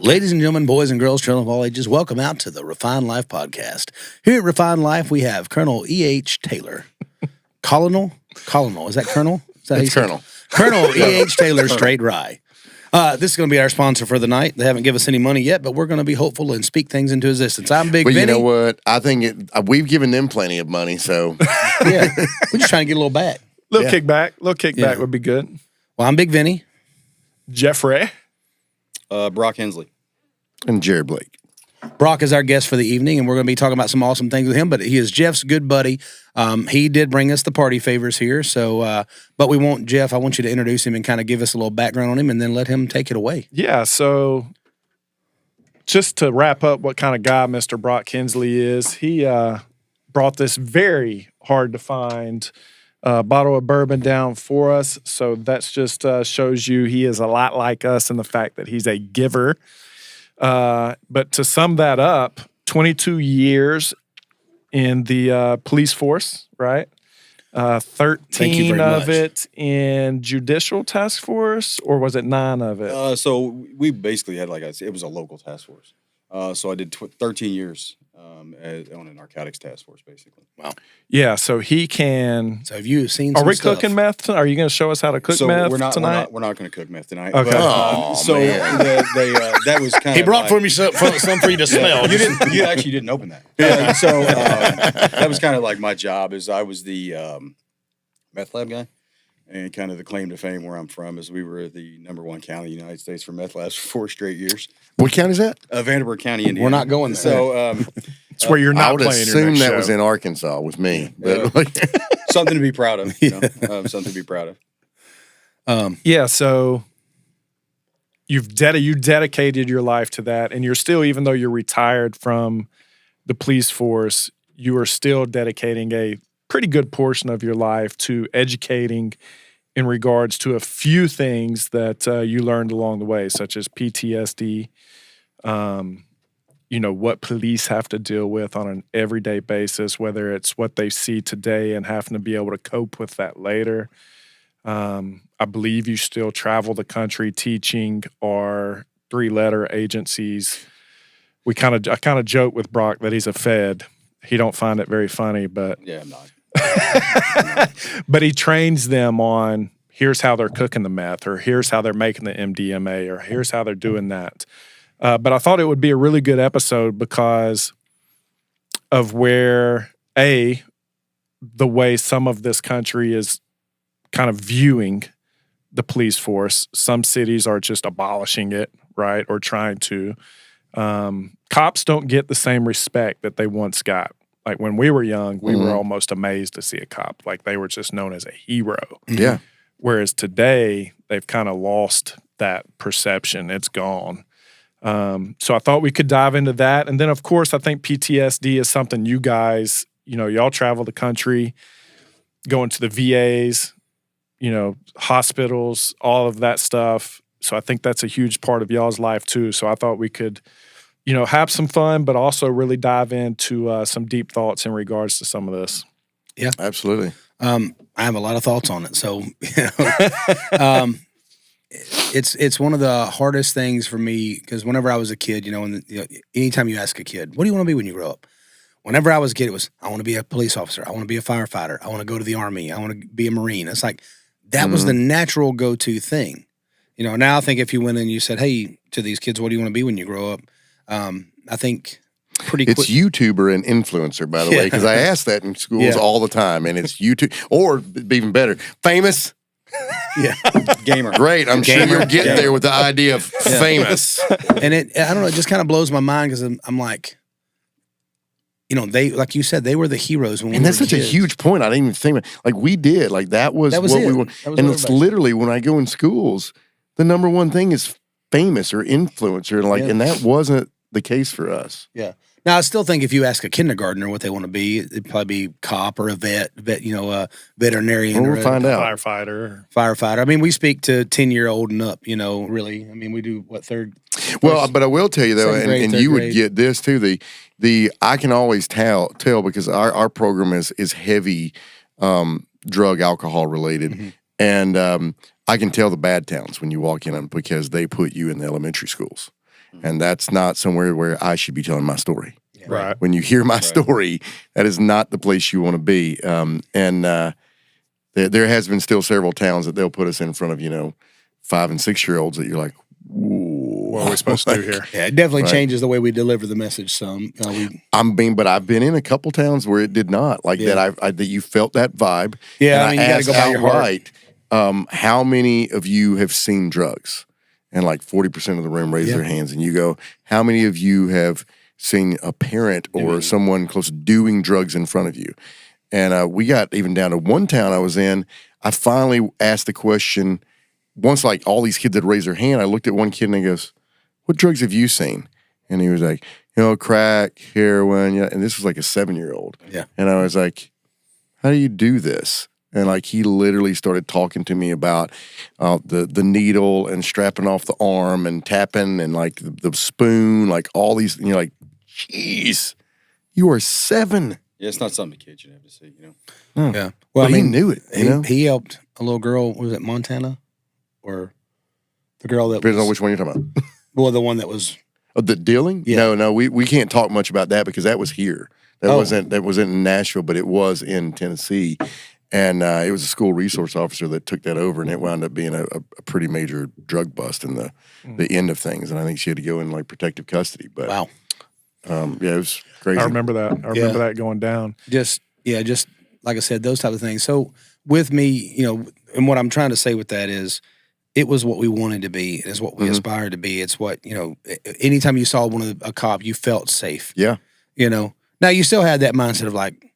Ladies and gentlemen, boys and girls, children of all ages, welcome out to the Refined Life Podcast. Here at Refined Life, we have Colonel E.H. Taylor. Colonel? Is that Colonel? Is that it's Colonel. Colonel E.H. Taylor, Straight Rye. This is going to be our sponsor for the night. They haven't given us any money yet, but we're going to be hopeful and speak things into existence. I'm Bigg Vinny. But you know what? I think we've given them plenty of money, so. Yeah. We're just trying to get a little back. Little kickback would be good. Well, I'm Bigg Vinny. Jeffrey. Brock Hensley. And Jared Blake. Brock is our guest for the evening, and we're going to be talking about some awesome things with him, but he is Jeff's good buddy. He did bring us the party favors here, so but we won't, Jeff, I want you to introduce him and kind of give us a little background on him, and then let him take it away. Yeah, so just to wrap up what kind of guy Mr. Brock Hensley is, he brought this very hard-to-find bottle of bourbon down for us, so that's just shows you he is a lot like us in the fact that he's a giver. But to sum that up, 22 years in the police force, right? 13 of it in judicial task force, or was it 9 of it? So we basically had, it was a local task force. So I did 13 years on a narcotics task force, basically. Wow. Yeah, so he can. So have you seen? Are some we stuff? Cooking meth? Are you going to show us how to cook meth tonight? We're not going to cook meth tonight. Okay. But, that was kind of. He brought for me some for you to smell. You actually didn't open that. So that was kind of like my job. Is I was the meth lab guy. And kind of the claim to fame where I'm from is we were the #1 county in the United States for meth labs for 4 straight years. What county is that? Vanderburgh County, Indiana. We're not going there. So it's where you're not I would playing your assume next that show. was in Arkansas with me. But something to be proud of. Something to be proud of. Yeah, so you dedicated your life to that, and you're still, even though you're retired from the police force, you are still dedicating a pretty good portion of your life to educating in regards to a few things that you learned along the way, such as PTSD, what police have to deal with on an everyday basis, whether it's what they see today and having to be able to cope with that later. I believe you still travel the country teaching our 3-letter agencies. I kind of joke with Brock that he's a Fed. He don't find it very funny, but yeah, I'm not. But he trains them on here's how they're cooking the meth, or here's how they're making the MDMA, or here's how they're doing that. But I thought it would be a really good episode because of where, the way some of this country is kind of viewing the police force. Some cities are just abolishing it, right, or trying to. Cops don't get the same respect that they once got. Like when we were young, we were almost amazed to see a cop. Like they were just known as a hero. yeah. Whereas today, they've kind of lost that perception. It's gone. So I thought we could dive into that. And then, of course, I think PTSD is something you guys, y'all travel the country, going to the VAs, hospitals, all of that stuff. So I think that's a huge part of y'all's life too. So I thought we could have some fun, but also really dive into some deep thoughts in regards to some of this. Yeah, Absolutely. I have a lot of thoughts on it. So, it's one of the hardest things for me because whenever I was a kid, anytime you ask a kid, what do you want to be when you grow up? Whenever I was a kid, it was, I want to be a police officer. I want to be a firefighter. I want to go to the Army. I want to be a Marine. It's like, that was the natural go-to thing. Now I think if you went and you said, hey, to these kids, what do you want to be when you grow up? I think pretty quick. It's YouTuber and influencer, by the way, because I ask that in schools all the time, and it's YouTube, or even better, famous. Yeah. Gamer. Great. I'm sure you'll get there with the idea of famous. And I don't know, it just kind of blows my mind because I'm like, they, like you said, they were the heroes when we were And that's such kids. a huge point. I didn't even think about it. Like we did. Like that was what it. we were. And it's literally when I go in schools, the #1 thing is famous or influencer. And that wasn't the case for us. Yeah. Now I still think if you ask a kindergartner what they want to be, it'd probably be cop or a vet, a veterinarian, We'll or find out. Firefighter. I mean, we speak to 10-year-old and up. Really. I mean, we do third. Well, but I will tell you though, grade, and third you would grade. get this too. The I can always tell because our program is heavy drug alcohol related, and I can tell the bad towns when you walk in them because they put you in the elementary schools. And that's not somewhere where I should be telling my story. Right. When you hear my story, that is not the place you want to be. There has been still several towns that they'll put us in front of, 5 and 6 year olds that you're like, What are we supposed to do here? Yeah, it definitely changes the way we deliver the message some. But I've been in a couple towns where it did not that you felt that vibe. Yeah, and you got to go by your heart. How many of you have seen drugs? And like 40% of the room raise their hands, and you go, how many of you have seen a parent or someone close doing drugs in front of you? And we got even down to one town I was in. I finally asked the question. Once, like, all these kids had raised their hand, I looked at one kid and he goes, what drugs have you seen? And he was like, crack, heroin. Yeah. And this was like a 7-year-old. Yeah. And I was like, how do you do this? And like, he literally started talking to me about the needle and strapping off the arm and tapping and like the spoon, like all these, and you're like, jeez, you are 7. Yeah, it's not something the kids should have to see, Oh. Yeah. Well, But he knew it, He helped a little girl, was it Montana? Or the girl that Depends was, on which one you're talking about. well, the one that was, Oh, the dealing? Yeah. No, we can't talk much about that because that was here. That wasn't in Nashville, but it was in Tennessee. And it was a school resource officer that took that over, and it wound up being a pretty major drug bust in the end of things. And I think she had to go in like protective custody. But wow. it was crazy. I remember that. I remember that going down. Just like I said, those type of things. So with me, and what I'm trying to say with that is, it was what we wanted to be. It's what we aspired to be. It's what, anytime you saw a cop, you felt safe. Yeah. Now you still had that mindset of like,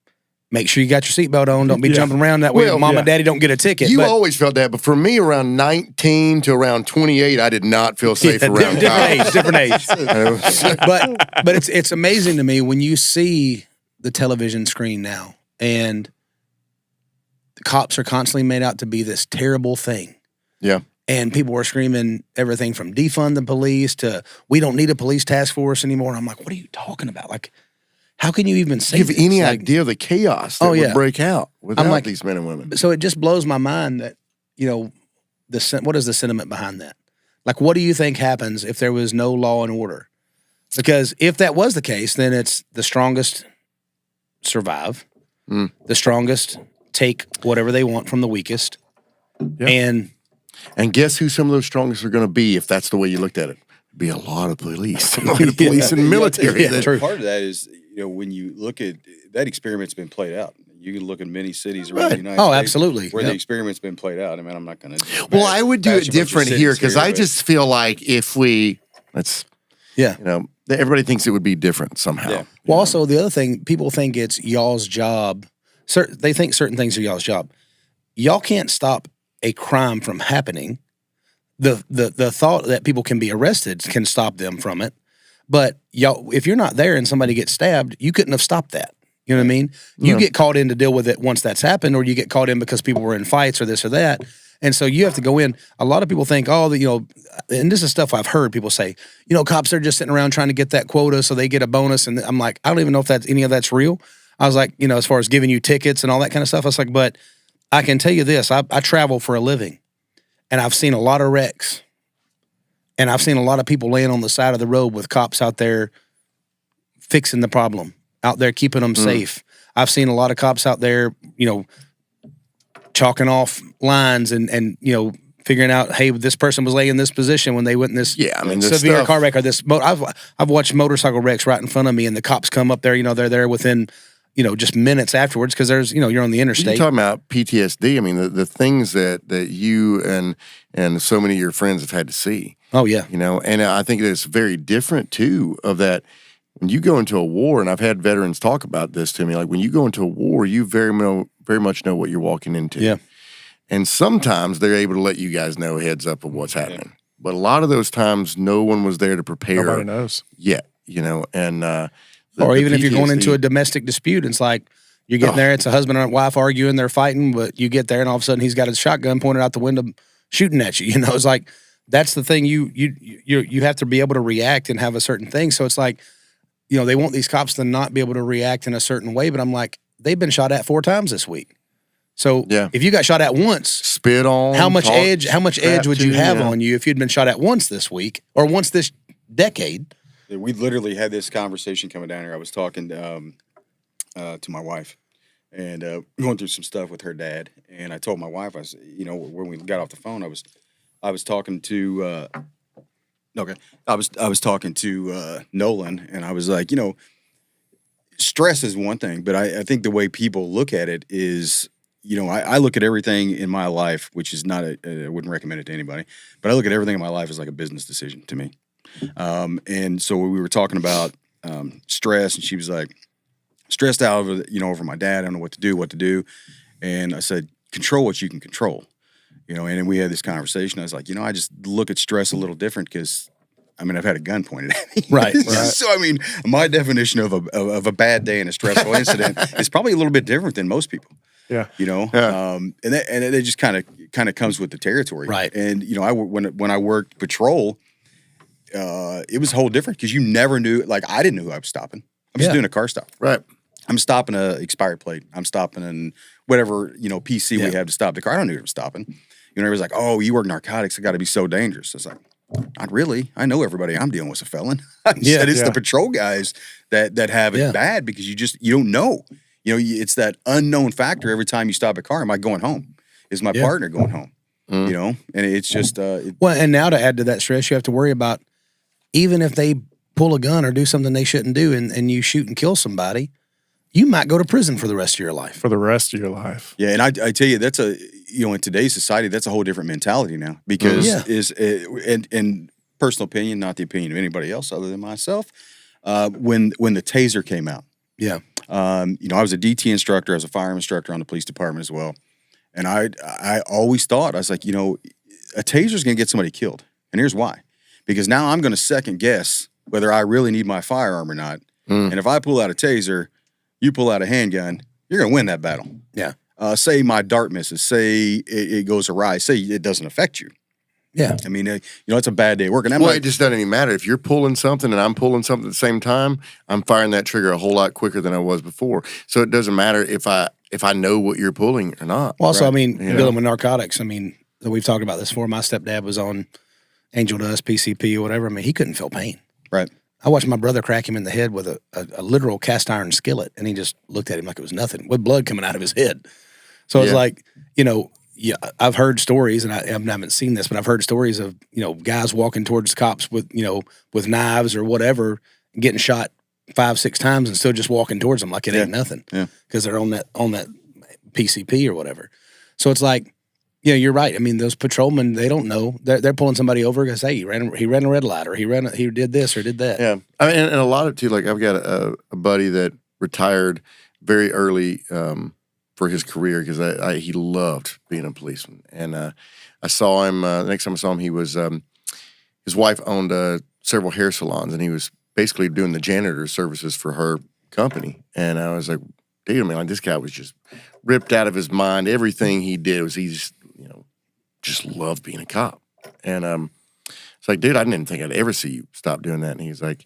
make sure you got your seatbelt on. Don't be jumping around that way. Well, Mom and daddy don't get a ticket. You always felt that, but for me, around 19 to around 28, I did not feel safe around cops. different age. but it's amazing to me when you see the television screen now, and the cops are constantly made out to be this terrible thing. Yeah. And people were screaming everything from defund the police to we don't need a police task force anymore. And I'm like, what are you talking about? Like, how can you even say Give this? any Like, idea of the chaos that would break out without these men and women? So it just blows my mind that, what is the sentiment behind that? Like, what do you think happens if there was no law and order? Because if that was the case, then it's the strongest survive, the strongest take whatever they want from the weakest. Yeah. And guess who some of those strongest are going to be if that's the way you looked at it? Be a lot of police. A lot of police and military. Part of that is, when you look at that experiment's been played out. You can look at many cities around the United States. Absolutely. Where the experiment's been played out. I mean, I'm not going to. Well, I would do it different here because I just feel like if everybody thinks it would be different somehow. Yeah. Well, also the other thing, people think it's y'all's job. They think certain things are y'all's job. Y'all can't stop a crime from happening. The thought that people can be arrested can stop them from it. But y'all, if you're not there and somebody gets stabbed, you couldn't have stopped that. You know what I mean? You get called in to deal with it once that's happened, or you get called in because people were in fights or this or that. And so you have to go in. A lot of people think, and this is stuff I've heard people say, cops are just sitting around trying to get that quota so they get a bonus. And I'm like, I don't even know if any of that's real. I was like, as far as giving you tickets and all that kind of stuff, I was like, but I can tell you this, I travel for a living, and I've seen a lot of wrecks, and I've seen a lot of people laying on the side of the road with cops out there fixing the problem, out there keeping them safe. I've seen a lot of cops out there, chalking off lines and figuring out, hey, this person was laying in this position when they went in this severe car wreck or this. I've watched motorcycle wrecks right in front of me, and the cops come up there. They're there within just minutes afterwards because there's you're on the interstate. You're talking about PTSD. I mean, the things that you and so many of your friends have had to see. Oh yeah, and I think it's very different too of that. When you go into a war, and I've had veterans talk about this to me, like when you go into a war, you very much know what you're walking into. Yeah. And sometimes they're able to let you guys know heads up of what's happening. But a lot of those times, no one was there to prepare. Nobody knows. Yet, and or even if you're going into a domestic dispute, it's like you're getting there, it's a husband and wife arguing, they're fighting, but you get there and all of a sudden he's got his shotgun pointed out the window shooting at you. It's like that's the thing you have to be able to react and have a certain thing. So it's like, they want these cops to not be able to react in a certain way, but I'm like, they've been shot at 4 times this week. So if you got shot at once, spit on, how much edge would you have on you if you'd been shot at once this week or once this decade. We literally had this conversation coming down here. I was talking to my wife and going through some stuff with her dad. And I told my wife, I said, you know, when we got off the phone, I was talking to I was talking to Nolan, and I was like, you know, stress is one thing, but I think the way people look at it is, you know, I look at everything in my life, which is not I wouldn't recommend it to anybody, but I look at everything in my life as like a business decision to me. And so we were talking about stress, and she was like stressed out over, you know, over my dad. I don't know what to do. And I said, control what you can control, you know. And then we had this conversation. I was like, you know, I just look at stress a little different because, I mean, I've had a gun pointed at me. Right. So, I mean, my definition of a bad day and a stressful incident is probably a little bit different than most people. Yeah. You know, Yeah. and it just kind of comes with the territory. Right. And, you know, when I worked patrol, it was a whole different because you never knew. Like, I didn't know who I was stopping. I'm just doing a car stop. Right. I'm stopping a expired plate. I'm stopping in whatever, you know, PC we have to stop the car. I don't know who I'm stopping. You know, everybody's like, oh, you work narcotics. It got to be so dangerous. It's like, not really. I know everybody I'm dealing with is a felon. It's the patrol guys that have it bad because you don't know. You know, it's that unknown factor every time you stop a car. Am I going home? Is my partner going home? You know, and it's just well, and now to add to that stress, you have to worry about even if they pull a gun or do something they shouldn't do, and you shoot and kill somebody, you might go to prison for the rest of your life. For the rest of your life. Yeah, and I tell you, that's in today's society, that's a whole different mentality now because in personal opinion, not the opinion of anybody else other than myself. When the taser came out, you know, I was a DT instructor, I was a fire instructor on the police department as well, and I always thought, I was like, you know, a taser's going to get somebody killed, and here's why: because now I'm going to second guess whether I really need my firearm or not, and if I pull out a taser, you pull out a handgun, you're going to win that battle. Yeah. Say my dart misses. Say it goes awry. Say it doesn't affect you. Yeah. I mean, you know, it's a bad day working. Well, it just doesn't even matter. If you're pulling something and I'm pulling something at the same time, I'm firing that trigger a whole lot quicker than I was before. So it doesn't matter if I know what you're pulling or not. Well, also, I mean, dealing with narcotics, I mean, we've talked about this before. My stepdad was on Angel Dust, PCP, or whatever. I mean, he couldn't feel pain. Right. I watched my brother crack him in the head with a literal cast iron skillet, and he just looked at him like it was nothing, with blood coming out of his head. So it's like, you know, I've heard stories, and I haven't seen this, but I've heard stories of, you know, guys walking towards cops with, you know, with knives or whatever, getting shot 5-6 times and still just walking towards them like it ain't nothing, because they're on that PCP or whatever. So it's like, yeah, you're right. I mean, those patrolmen, they don't know. They're pulling somebody over because, hey, he ran a red light, or he did this or did that. Yeah. I mean, and a lot of too, like I've got a buddy that retired very early for his career because he loved being a policeman. And I saw him, the next time I saw him, he was, his wife owned several hair salons, and he was basically doing the janitor services for her company. And I was like, dude, I mean, like, this guy was just ripped out of his mind. Everything he did was just loved being a cop. And it's like, dude, I didn't think I'd ever see you stop doing that. And he's like,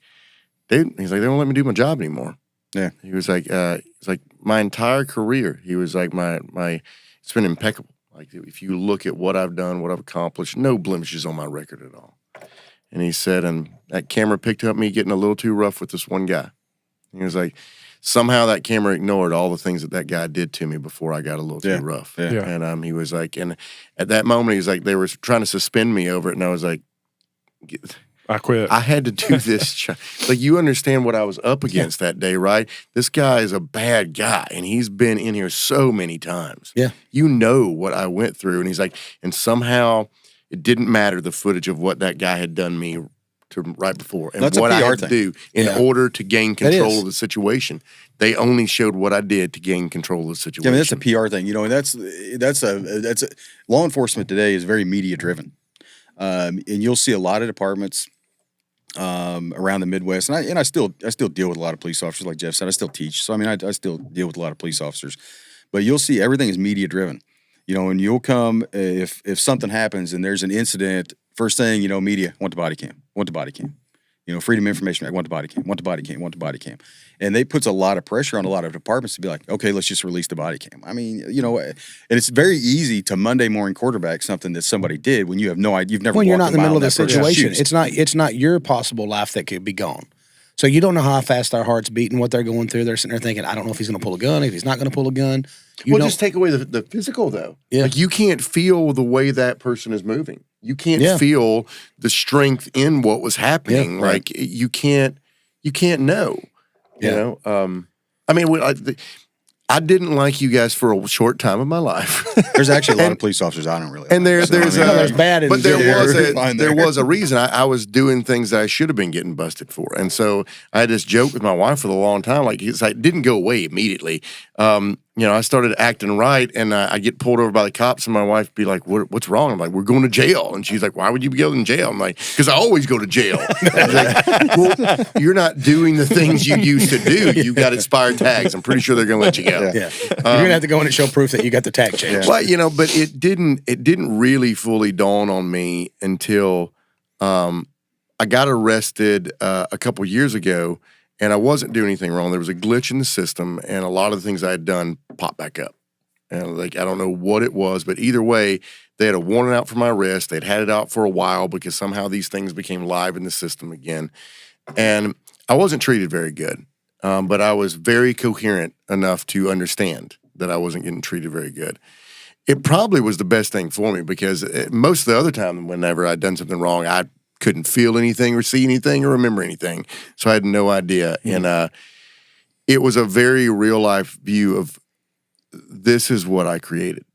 dude, they won't let me do my job anymore. Yeah. He was like, my entire career, he was like, it's been impeccable. Like, if you look at what I've done, what I've accomplished, no blemishes on my record at all. And he said, and that camera picked up me getting a little too rough with this one guy. He was like, somehow that camera ignored all the things that guy did to me before I got a little too rough. Yeah. And he was like, and at that moment, he was like, they were trying to suspend me over it. And I was like, I quit. I had to do this. Like, you understand what I was up against that day, right? This guy is a bad guy, and he's been in here so many times. Yeah. You know what I went through. And he's like, and somehow it didn't matter the footage of what that guy had done me to right before and That's what a I PR had to do in order to gain control of the situation. They only showed what I did to gain control of the situation. Yeah, I mean, that's a PR thing, you know, and that's law enforcement today is very media driven, and you'll see a lot of departments around the Midwest, and I still deal with a lot of police officers, like Jeff said. I still teach, so I mean, I still deal with a lot of police officers, but you'll see everything is media driven, you know, and you'll come if something happens and there's an incident. First thing, you know, media, want the body cam. You know, Freedom of Information Act, want the body cam, want the body cam, want the body cam. And they puts a lot of pressure on a lot of departments to be like, okay, let's just release the body cam. I mean, you know, and it's very easy to Monday morning quarterback something that somebody did when you have no idea. You've never When you're walked not in the a mile middle of the in that person's situation, shoes. it's not your possible life that could be gone. So you don't know how fast our heart's beating, what they're going through. They're sitting there thinking, I don't know if he's going to pull a gun, if he's not going to pull a gun. You Well, don't, just take away the physical, though. Yeah. Like, you can't feel the way that person is moving. You can't Yeah. feel the strength in what was happening. Yeah, right. Like, you can't know. You Yeah. know? I mean, I didn't like you guys for a short time of my life. There's actually a lot of police officers I don't really And like. there's bad and but there good. was there was a reason I was doing things that I should have been getting busted for, and so I had this joke with my wife for a long time. Like, it didn't go away immediately. You know, I started acting right, and I get pulled over by the cops, and my wife would be like, "What's wrong?" I'm like, "We're going to jail," and she's like, "Why would you be going to jail?" I'm like, "Because I always go to jail." I was like, well, you're not doing the things you used to do. You got expired tags. I'm pretty sure they're going to let you go. Yeah. You're going to have to go in and show proof that you got the tag changed. Well, you know, but it didn't really fully dawn on me until I got arrested a couple years ago, and I wasn't doing anything wrong. There was a glitch in the system, and a lot of the things I had done popped back up. And like, I don't know what it was, but either way, they had a warrant out for my arrest. They'd had it out for a while because somehow these things became live in the system again. And I wasn't treated very good, but I was very coherent enough to understand that I wasn't getting treated very good. It probably was the best thing for me because most of the other time, whenever I'd done something wrong, I couldn't feel anything or see anything or remember anything. So I had no idea. And it was a very real life view of this is what I created.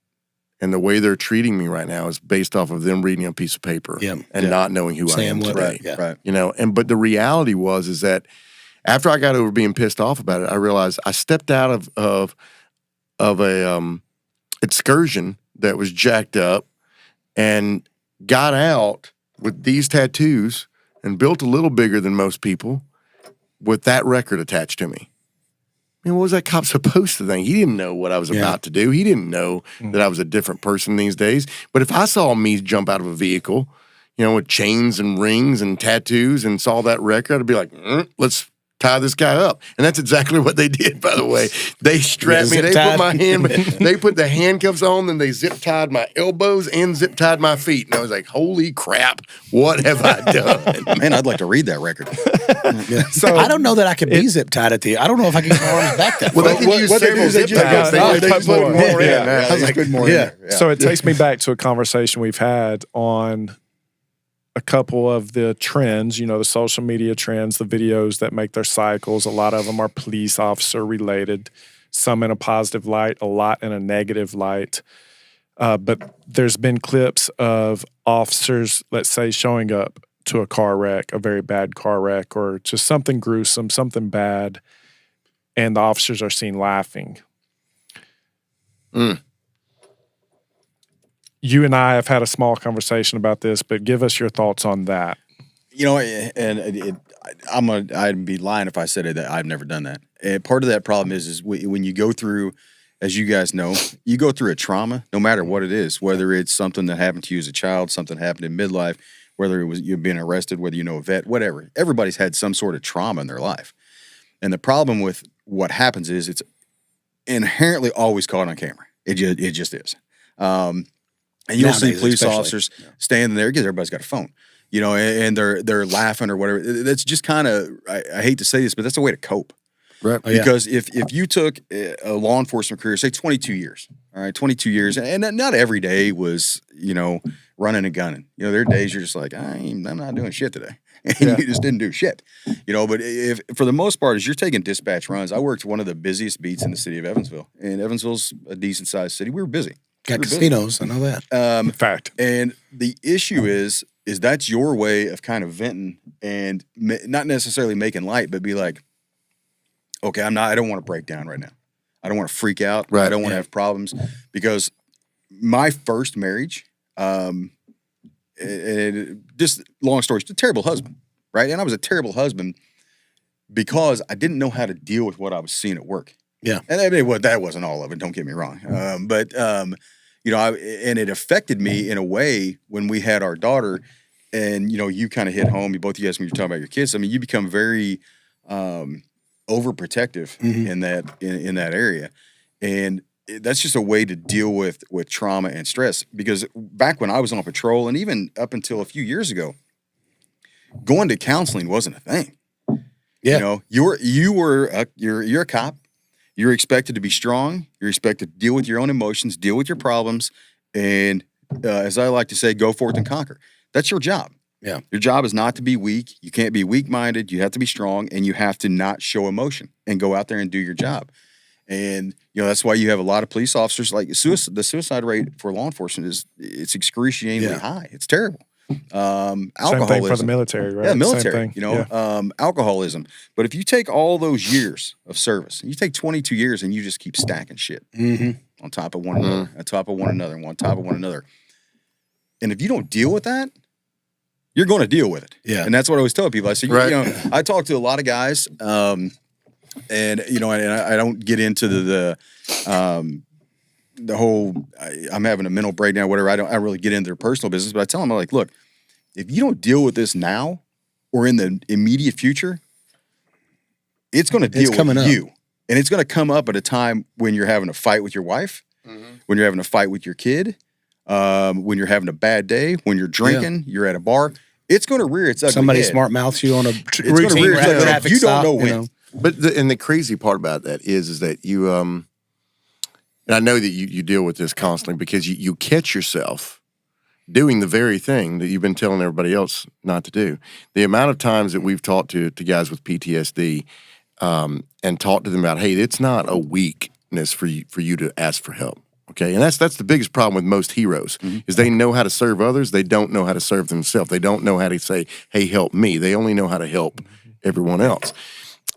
And the way they're treating me right now is based off of them reading a piece of paper and not knowing who I am today. Right. You know, but the reality is that after I got over being pissed off about it, I realized I stepped out of a excursion that was jacked up and got out with these tattoos and built a little bigger than most people with that record attached to me. I mean, what was that cop supposed to think? He didn't know what I was about to do. He didn't know that I was a different person these days. But if I saw me jump out of a vehicle, you know, with chains and rings and tattoos and saw that record, I'd be like, let's tie this guy up. And that's exactly what they did, by the way. They strapped me. They put the handcuffs on, then they zip tied my elbows and zip tied my feet. And I was like, holy crap, what have I done? Man, I'd like to read that record. So I don't know that I could be zip tied at the. I don't know if I can get my arms back that Well, far. they can use several zip ties. They just put more in. I was like, So it takes me back to a conversation we've had on a couple of the trends, you know, the social media trends, the videos that make their cycles. A lot of them are police officer related, some in a positive light, a lot in a negative light. But there's been clips of officers, let's say, showing up to a car wreck, a very bad car wreck, or just something gruesome, something bad, and the officers are seen laughing. You and I have had a small conversation about this, but give us your thoughts on that. You know, and I'd be lying if I said it that I've never done that. And part of that problem is when you go through, as you guys know, you go through a trauma, no matter what it is, whether it's something that happened to you as a child, something happened in midlife, whether it was you've been arrested, whether you know a vet, whatever. Everybody's had some sort of trauma in their life. And the problem with what happens is it's inherently always caught on camera. It just is. And you'll see police officers standing there because everybody's got a phone, you know, and they're laughing or whatever. That's just kind of, I hate to say this, but that's a way to cope. Right. Because if you took a law enforcement career, say 22 years, all right, 22 years, and not every day was, you know, running and gunning. You know, there are days you're just like, I'm not doing shit today. And you just didn't do shit, you know. But if for the most part, as you're taking dispatch runs, I worked one of the busiest beats in the city of Evansville. And Evansville's a decent sized city. We were busy. Got casinos, I know that. Fact. And the issue is that's your way of kind of venting and not necessarily making light, but be like, okay, I don't want to break down right now. I don't want to freak out. Right. I don't want to have problems because my first marriage, just long story, a terrible husband, right? And I was a terrible husband because I didn't know how to deal with what I was seeing at work. Yeah. And I mean, that wasn't all of it, don't get me wrong. But you know, and it affected me in a way when we had our daughter. and you kind of hit home. You both, you guys, when you're talking about your kids, I mean, you become very overprotective in that area, and that's just a way to deal with trauma and stress. Because back when I was on patrol, and even up until a few years ago, going to counseling wasn't a thing. Yeah. You're a cop. You're expected to be strong. You're expected to deal with your own emotions, deal with your problems, and as I like to say, go forth and conquer. That's your job. Yeah. Your job is not to be weak. You can't be weak-minded. You have to be strong, and you have to not show emotion and go out there and do your job. And that's why you have a lot of police officers. Like the suicide rate for law enforcement it's excruciatingly high. It's terrible. Alcoholism. Same thing for the military, right? Yeah, military. Same thing. Alcoholism. But if you take all those years of service, and you take 22 years, and you just keep stacking shit on top of one another, on top of one another, on top of one another, and if you don't deal with that, you're going to deal with it. Yeah. And that's what I always tell people. I say, I talk to a lot of guys, and I don't get into the whole I'm having a mental breakdown, whatever. I don't really get into their personal business, but I tell them, I'm like, look, if you don't deal with this now or in the immediate future, it's going to deal with you. And it's going to come up at a time when you're having a fight with your wife, when you're having a fight with your kid, when you're having a bad day, when you're drinking, you're at a bar. It's going to rear its ugly Somebody head. smart mouths you on a It's going to routine rear its ugly head. traffic You don't stop, know when. But the crazy part about that is that you and I know that you deal with this constantly because you catch yourself doing the very thing that you've been telling everybody else not to do. The amount of times that we've talked to guys with PTSD and talked to them about, hey, it's not a weakness for you to ask for help. Okay, and that's the biggest problem with most heroes is they know how to serve others. They don't know how to serve themselves. They don't know how to say, hey, help me. They only know how to help everyone else.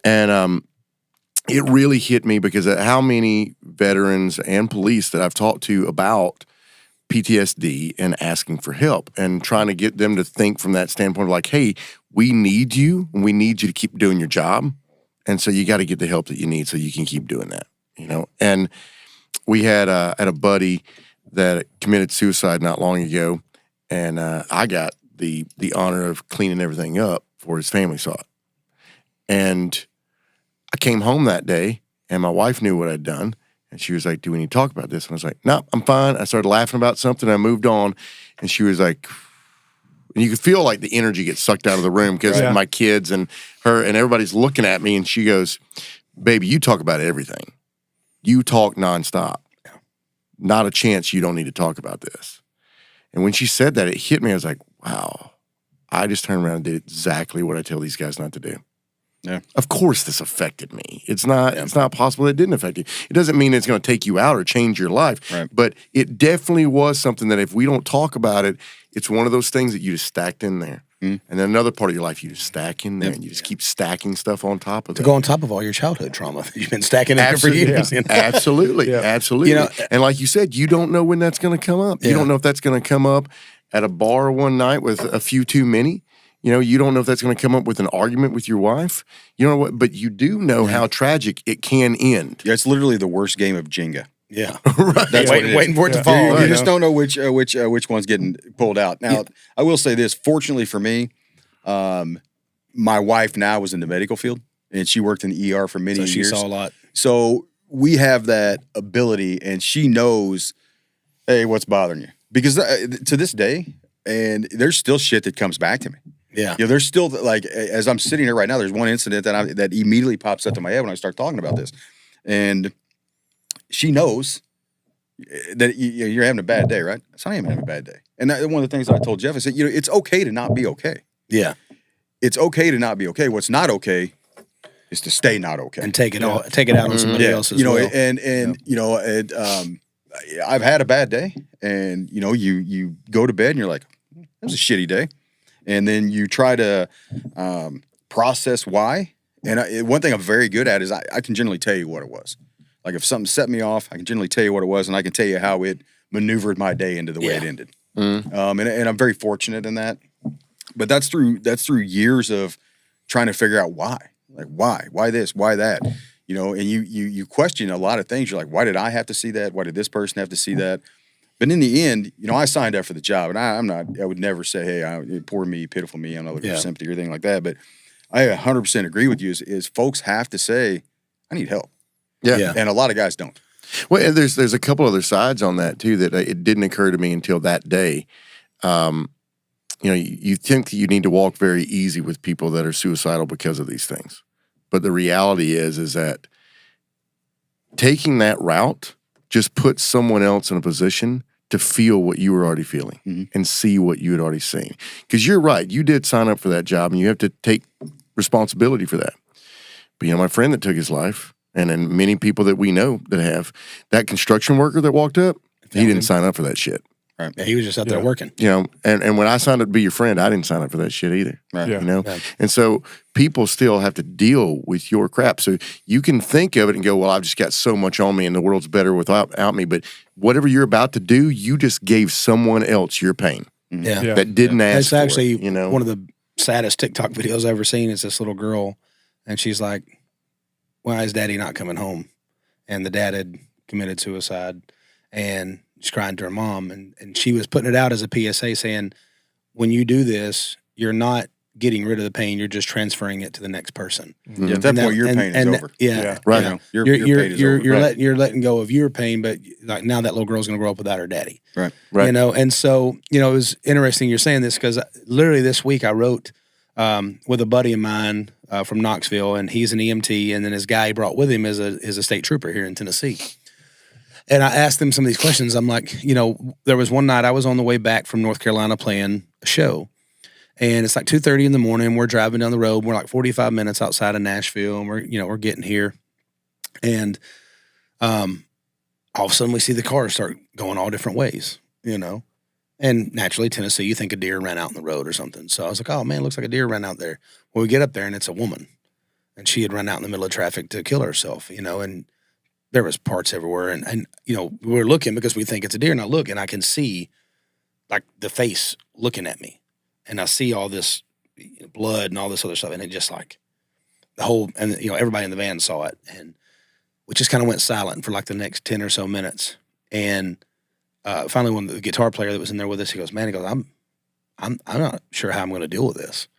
And it really hit me because of how many veterans and police that I've talked to about PTSD and asking for help and trying to get them to think from that standpoint of like, hey, we need you and we need you to keep doing your job. And so you got to get the help that you need so you can keep doing that, And we had a buddy that committed suicide not long ago, and I got the honor of cleaning everything up before his family saw it. And I came home that day, and my wife knew what I'd done, and she was like, do we need to talk about this? And I was like, no, I'm fine. I started laughing about something, and I moved on, and she was like, and you could feel like the energy gets sucked out of the room because my kids and her and everybody's looking at me, and she goes, baby, you talk about everything. You talk nonstop. Not a chance you don't need to talk about this. And when she said that, it hit me. I was like, wow, I just turned around and did exactly what I tell these guys not to do. Yeah. Of course this affected me. It's not possible it didn't affect you. It doesn't mean it's going to take you out or change your life. Right. But it definitely was something that if we don't talk about it, it's one of those things that you just stacked in there. And then another part of your life you just stack in there and you just keep stacking stuff on top of to go on top of all your childhood trauma that you've been stacking in there for years. Absolutely. Absolutely. And like you said, you don't know when that's going to come up. You don't know if that's going to come up at a bar one night with a few too many. You don't know if that's going to come up with an argument with your wife. You don't know what, but you do know how tragic it can end. Yeah, it's literally the worst game of Jenga. Yeah. Right. That's waiting for it to fall. You just don't know which one's getting pulled out. Now, I will say this. Fortunately for me, my wife now was in the medical field, and she worked in the ER for many years. She saw a lot. So we have that ability, and she knows, hey, what's bothering you? Because to this day, and there's still shit that comes back to me. Yeah. There's still, like, as I'm sitting here right now, there's one incident that immediately pops up to my head when I start talking about this. And she knows that you're having a bad day, right? So I am having a bad day. And one of the things that I told Jeff, I said, it's okay to not be okay. Yeah. It's okay to not be okay. What's not okay is to stay not okay. And take it out on somebody else as well. I've had a bad day, and you go to bed and you're like, that was a shitty day. And then you try to process why. And one thing I'm very good at is I can generally tell you what it was. Like if something set me off, I can generally tell you what it was, and I can tell you how it maneuvered my day into the way it ended. And I'm very fortunate in that. But that's through years of trying to figure out why. Like why this, why that, and you question a lot of things. You're like, why did I have to see that? Why did this person have to see that? But in the end, I signed up for the job, and I would never say, hey, poor me, pitiful me, I'm not looking for sympathy or anything like that. But I 100% agree with you is folks have to say, I need help. Yeah. And a lot of guys don't. Well, and there's a couple other sides on that too that it didn't occur to me until that day. You think that you need to walk very easy with people that are suicidal because of these things. But the reality is that taking that route just puts someone else in a position to feel what you were already feeling and see what you had already seen. Because you're right, you did sign up for that job and you have to take responsibility for that. But my friend that took his life, and then many people that we know that have, that construction worker that walked up, he didn't sign up for that shit. Right. Yeah, he was just out there working. And when I signed up to be your friend, I didn't sign up for that shit either. Right. Yeah. And so people still have to deal with your crap. So you can think of it and go, well, I've just got so much on me and the world's better without me. But whatever you're about to do, you just gave someone else your pain Yeah. that didn't ask It's for actually it, one of the saddest TikTok videos I've ever seen is this little girl, and she's like, why is daddy not coming home? And the dad had committed suicide, and she's crying to her mom, and she was putting it out as a PSA saying, when you do this, you're not getting rid of the pain, you're just transferring it to the next person. Yeah, at that point, your pain is over. Yeah. Right. Your pain is over. You're letting go of your pain, but like now that little girl's going to grow up without her daddy. Right. And so, it was interesting you're saying this because literally this week I wrote with a buddy of mine from Knoxville, and he's an EMT, and then his guy he brought with him is a state trooper here in Tennessee. And I asked them some of these questions. I'm like, there was one night I was on the way back from North Carolina playing a show, and it's like 2:30 in the morning. We're driving down the road. We're like 45 minutes outside of Nashville, and we're getting here, and all of a sudden we see the cars start going all different ways, And naturally, Tennessee, you think a deer ran out in the road or something. So I was like, oh, man, looks like a deer ran out there. Well, we get up there, and it's a woman. And she had run out in the middle of traffic to kill herself, and there was parts everywhere. And we're looking because we think it's a deer. And I look, and I can see, like, the face looking at me. And I see all this blood and all this other stuff. And it just, like, the whole – and, everybody in the van saw it. And we just kind of went silent for, like, the next 10 or so minutes. And – finally, when the guitar player that was in there with us, he goes, I'm not sure how I'm going to deal with this.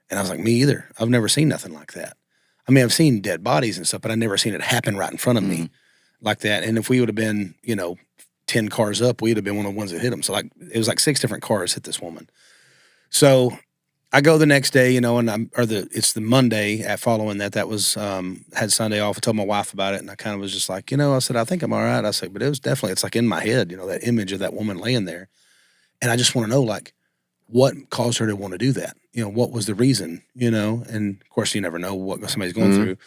And I was like, me either. I've never seen nothing like that. I mean, I've seen dead bodies and stuff, but I've never seen it happen right in front of me like that. And if we would have been, 10 cars up, we'd have been one of the ones that hit them. So it was like 6 different cars hit this woman. So I go the next day, and it's the Monday following that was, had Sunday off. I told my wife about it, and I kind of was just like, I said, I think I'm all right. I said, but it was definitely, it's like in my head, that image of that woman laying there. And I just want to know, like, what caused her to want to do that? What was the reason, And of course, you never know what somebody's going through.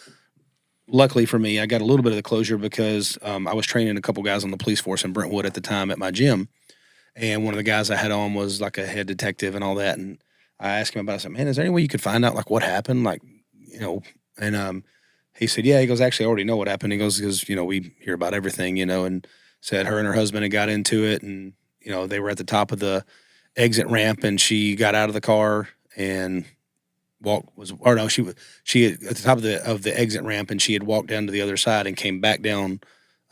Luckily for me, I got a little bit of the closure because I was training a couple guys on the police force in Brentwood at the time at my gym. And one of the guys I had on was like a head detective and all that. And I asked him about it. I said, man, is there any way you could find out, like, what happened? Like, and he said, yeah. He goes, actually, I already know what happened. He goes, because, we hear about everything, and said her and her husband had got into it. And, they were at the top of the exit ramp, and she got out of the car and she at the top of the exit ramp, and she had walked down to the other side and came back down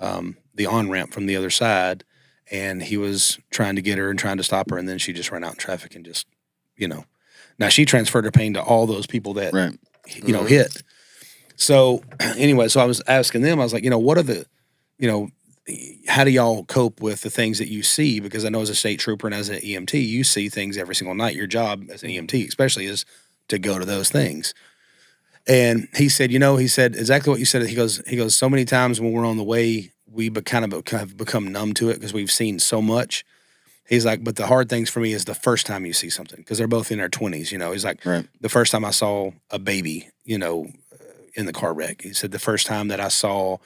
the on-ramp from the other side. And he was trying to get her and trying to stop her. And then she just ran out in traffic and just, Now, she transferred her pain to all those people that, hit. So, anyway, so I was asking them, I was like, what are the, how do y'all cope with the things that you see? Because I know as a state trooper and as an EMT, you see things every single night. Your job as an EMT especially is to go to those things. And he said, he said exactly what you said. He goes, so many times when we're on the way, we kind of have become numb to it because we've seen so much. He's like, but the hard things for me is the first time you see something, because they're both in their 20s, He's like, the first time I saw a baby, in the car wreck. He said the first time that I saw,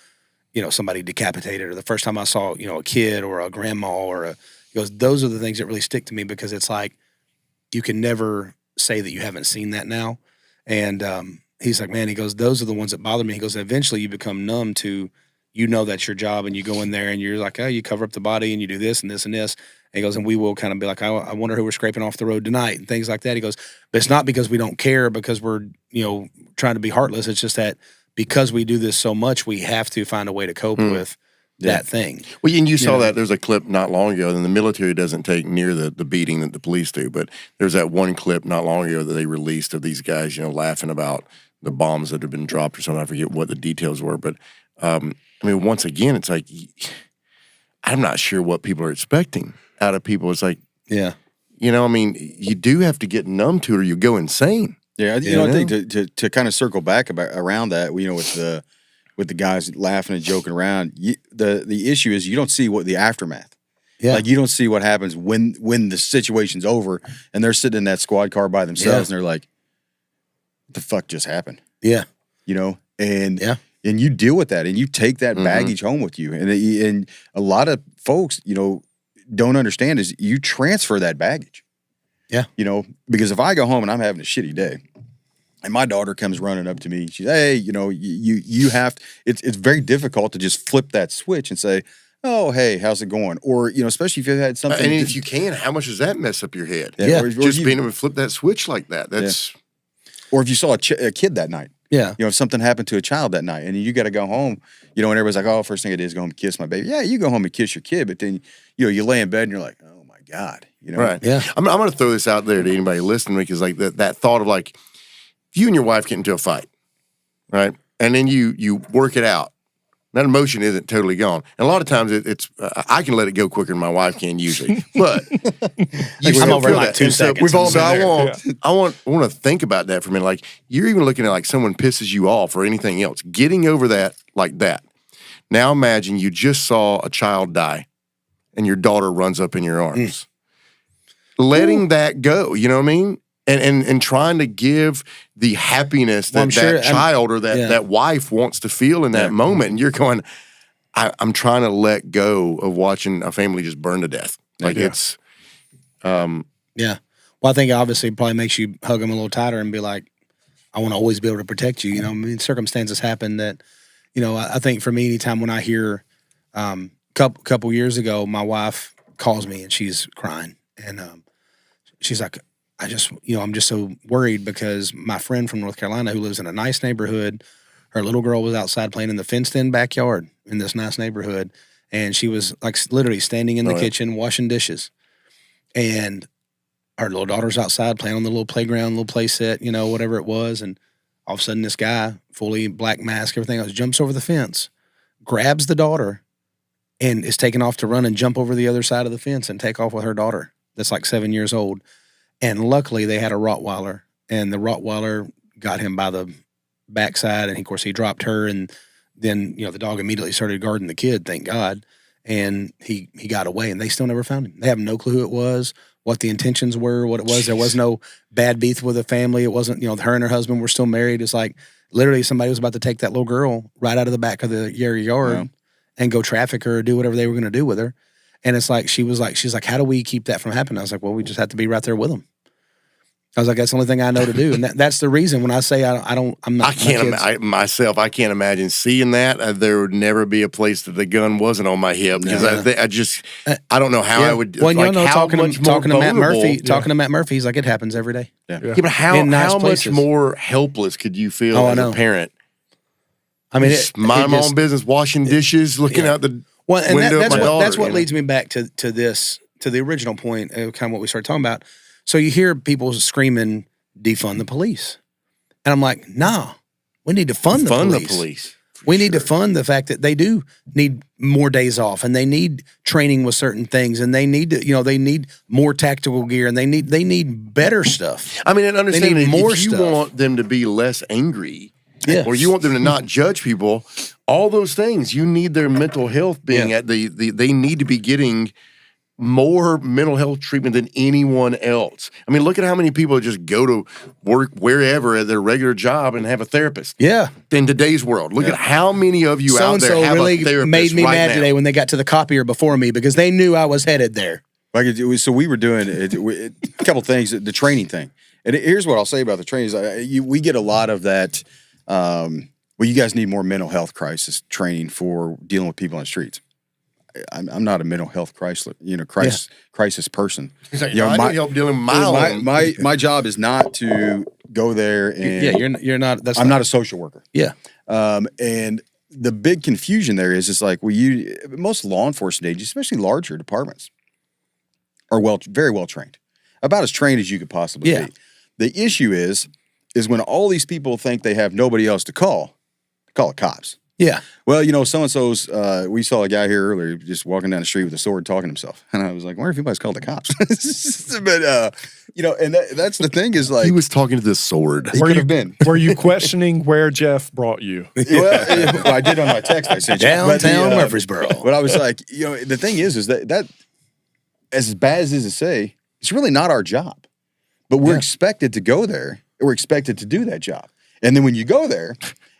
somebody decapitated, or the first time I saw, a kid or a grandma he goes, those are the things that really stick to me, because it's like you can never say that you haven't seen that now. And he's like, man, he goes, those are the ones that bother me. He goes, eventually you become numb to, that's your job, and you go in there and you're like, oh, you cover up the body and you do this and this and this. And he goes, and we will kind of be like, I wonder who we're scraping off the road tonight and things like that. He goes, but it's not because we don't care, because we're, trying to be heartless. It's just that because we do this so much, we have to find a way to cope with that thing. Well, and you saw that there's a clip not long ago, and the military doesn't take near the beating that the police do, but there's that one clip not long ago that they released of these guys, laughing about the bombs that had been dropped or something. I forget what the details were, but I mean, once again, it's like I'm not sure what people are expecting out of people. It's like, I mean, you do have to get numb to it or you go insane. Yeah, I think to kind of circle back around that, with the guys laughing and joking around, the issue is you don't see what the aftermath. Yeah. Like you don't see what happens when the situation's over and they're sitting in that squad car by themselves and they're like, what the fuck just happened? Yeah. And you deal with that and you take that baggage home with you. And a lot of folks, don't understand is you transfer that baggage. Yeah. Because if I go home and I'm having a shitty day and my daughter comes running up to me, she's, hey, you have to, it's very difficult to just flip that switch and say, oh, hey, how's it going? Or, especially if you've had something. And if you can, how much does that mess up your head? Yeah. Or just being able to flip that switch like that. That's. Yeah. Or if you saw a kid that night. Yeah. If something happened to a child that night and you got to go home, and everybody's like, oh, first thing I did is go home and kiss my baby. Yeah, you go home and kiss your kid, but then, you lay in bed and you're like, oh my God. Right. Yeah. I'm going to throw this out there to anybody listening because like that thought of like, if you and your wife get into a fight, right? And then you work it out. That emotion isn't totally gone. And a lot of times it's I can let it go quicker than my wife can usually. But you I'm over in like 2 seconds. We've all I want to think about that for a minute. Like you're even looking at like someone pisses you off or anything else. Getting over that like that. Now imagine you just saw a child die and your daughter runs up in your arms. Letting that go, you know what I mean? And trying to give the happiness that child or that wife wants to feel in that moment. And you're going, I'm trying to let go of watching a family just burn to death. Like it's. Well, I think obviously it probably makes you hug them a little tighter and be like, I want to always be able to protect you. I mean, circumstances happen that, I think for me, anytime when I hear, couple years ago, my wife calls me and she's crying. And she's like, I'm just so worried because my friend from North Carolina who lives in a nice neighborhood, her little girl was outside playing in the fenced-in backyard in this nice neighborhood, and she was like literally standing in the kitchen washing dishes, and our little daughter's outside playing on the little playground, little play set, whatever it was, and all of a sudden this guy, fully black mask, everything else, jumps over the fence, grabs the daughter, and is taking off to run and jump over the other side of the fence and take off with her daughter that's like 7 years old. And luckily, they had a Rottweiler, and the Rottweiler got him by the backside, and of course, he dropped her, and then the dog immediately started guarding the kid, thank God, and he got away, and they still never found him. They have no clue who it was, what the intentions were, what it was. There was no bad beef with the family. It wasn't, her and her husband were still married. It's like literally somebody was about to take that little girl right out of the back of the yard and go traffic her or do whatever they were going to do with her. And it's like, she's like, how do we keep that from happening? I was like, well, we just have to be right there with them. I was like, that's the only thing I know to do. And that's the reason when I say I'm not. I can't imagine seeing that. There would never be a place that the gun wasn't on my hip because I don't know how I would. Well, talking to Matt Murphy, he's like, it happens every day. Yeah, but how much more helpless could you feel as a parent? I mean, mind my own business, washing dishes, looking out the window of my daughter. That's what leads me back to the original point of kind of what we started talking about. So you hear people screaming, defund the police. And I'm like, nah, we need to fund the police. We need to fund the fact that they do need more days off and they need training with certain things and they need to, they need more tactical gear and they need better stuff. I mean, and understand if you want them to be less angry or you want them to not judge people, all those things, you need their mental health being at they need to be getting more mental health treatment than anyone else. I mean, look at how many people just go to work wherever at their regular job and have a therapist. Yeah. In today's world, look at how many of you out there have a therapist made me mad today when they got to the copier before me because they knew I was headed there. So we were doing a couple things, the training thing. And here's what I'll say about the training. We get a lot of that, you guys need more mental health crisis training for dealing with people on the streets. I'm not a mental health crisis person. He's like, I need help dealing with my job is not to go there and you're not. I'm not a social worker. Yeah, and the big confusion there is like most law enforcement agencies, especially larger departments, are very well trained, about as trained as you could possibly be. The issue is when all these people think they have nobody else to call the cops. Yeah. Well, so-and-so's, we saw a guy here earlier just walking down the street with a sword talking to himself. And I was like, I wonder if anybody's called the cops. But, and that's the thing is like. He was talking to this sword. He could have been. Were you questioning where Jeff brought you? Well, I did on my text I sent you. Downtown Murfreesboro. But I was like, the thing is that as bad as it is to say, it's really not our job. But we're expected to go there. We're expected to do that job. And then when you go there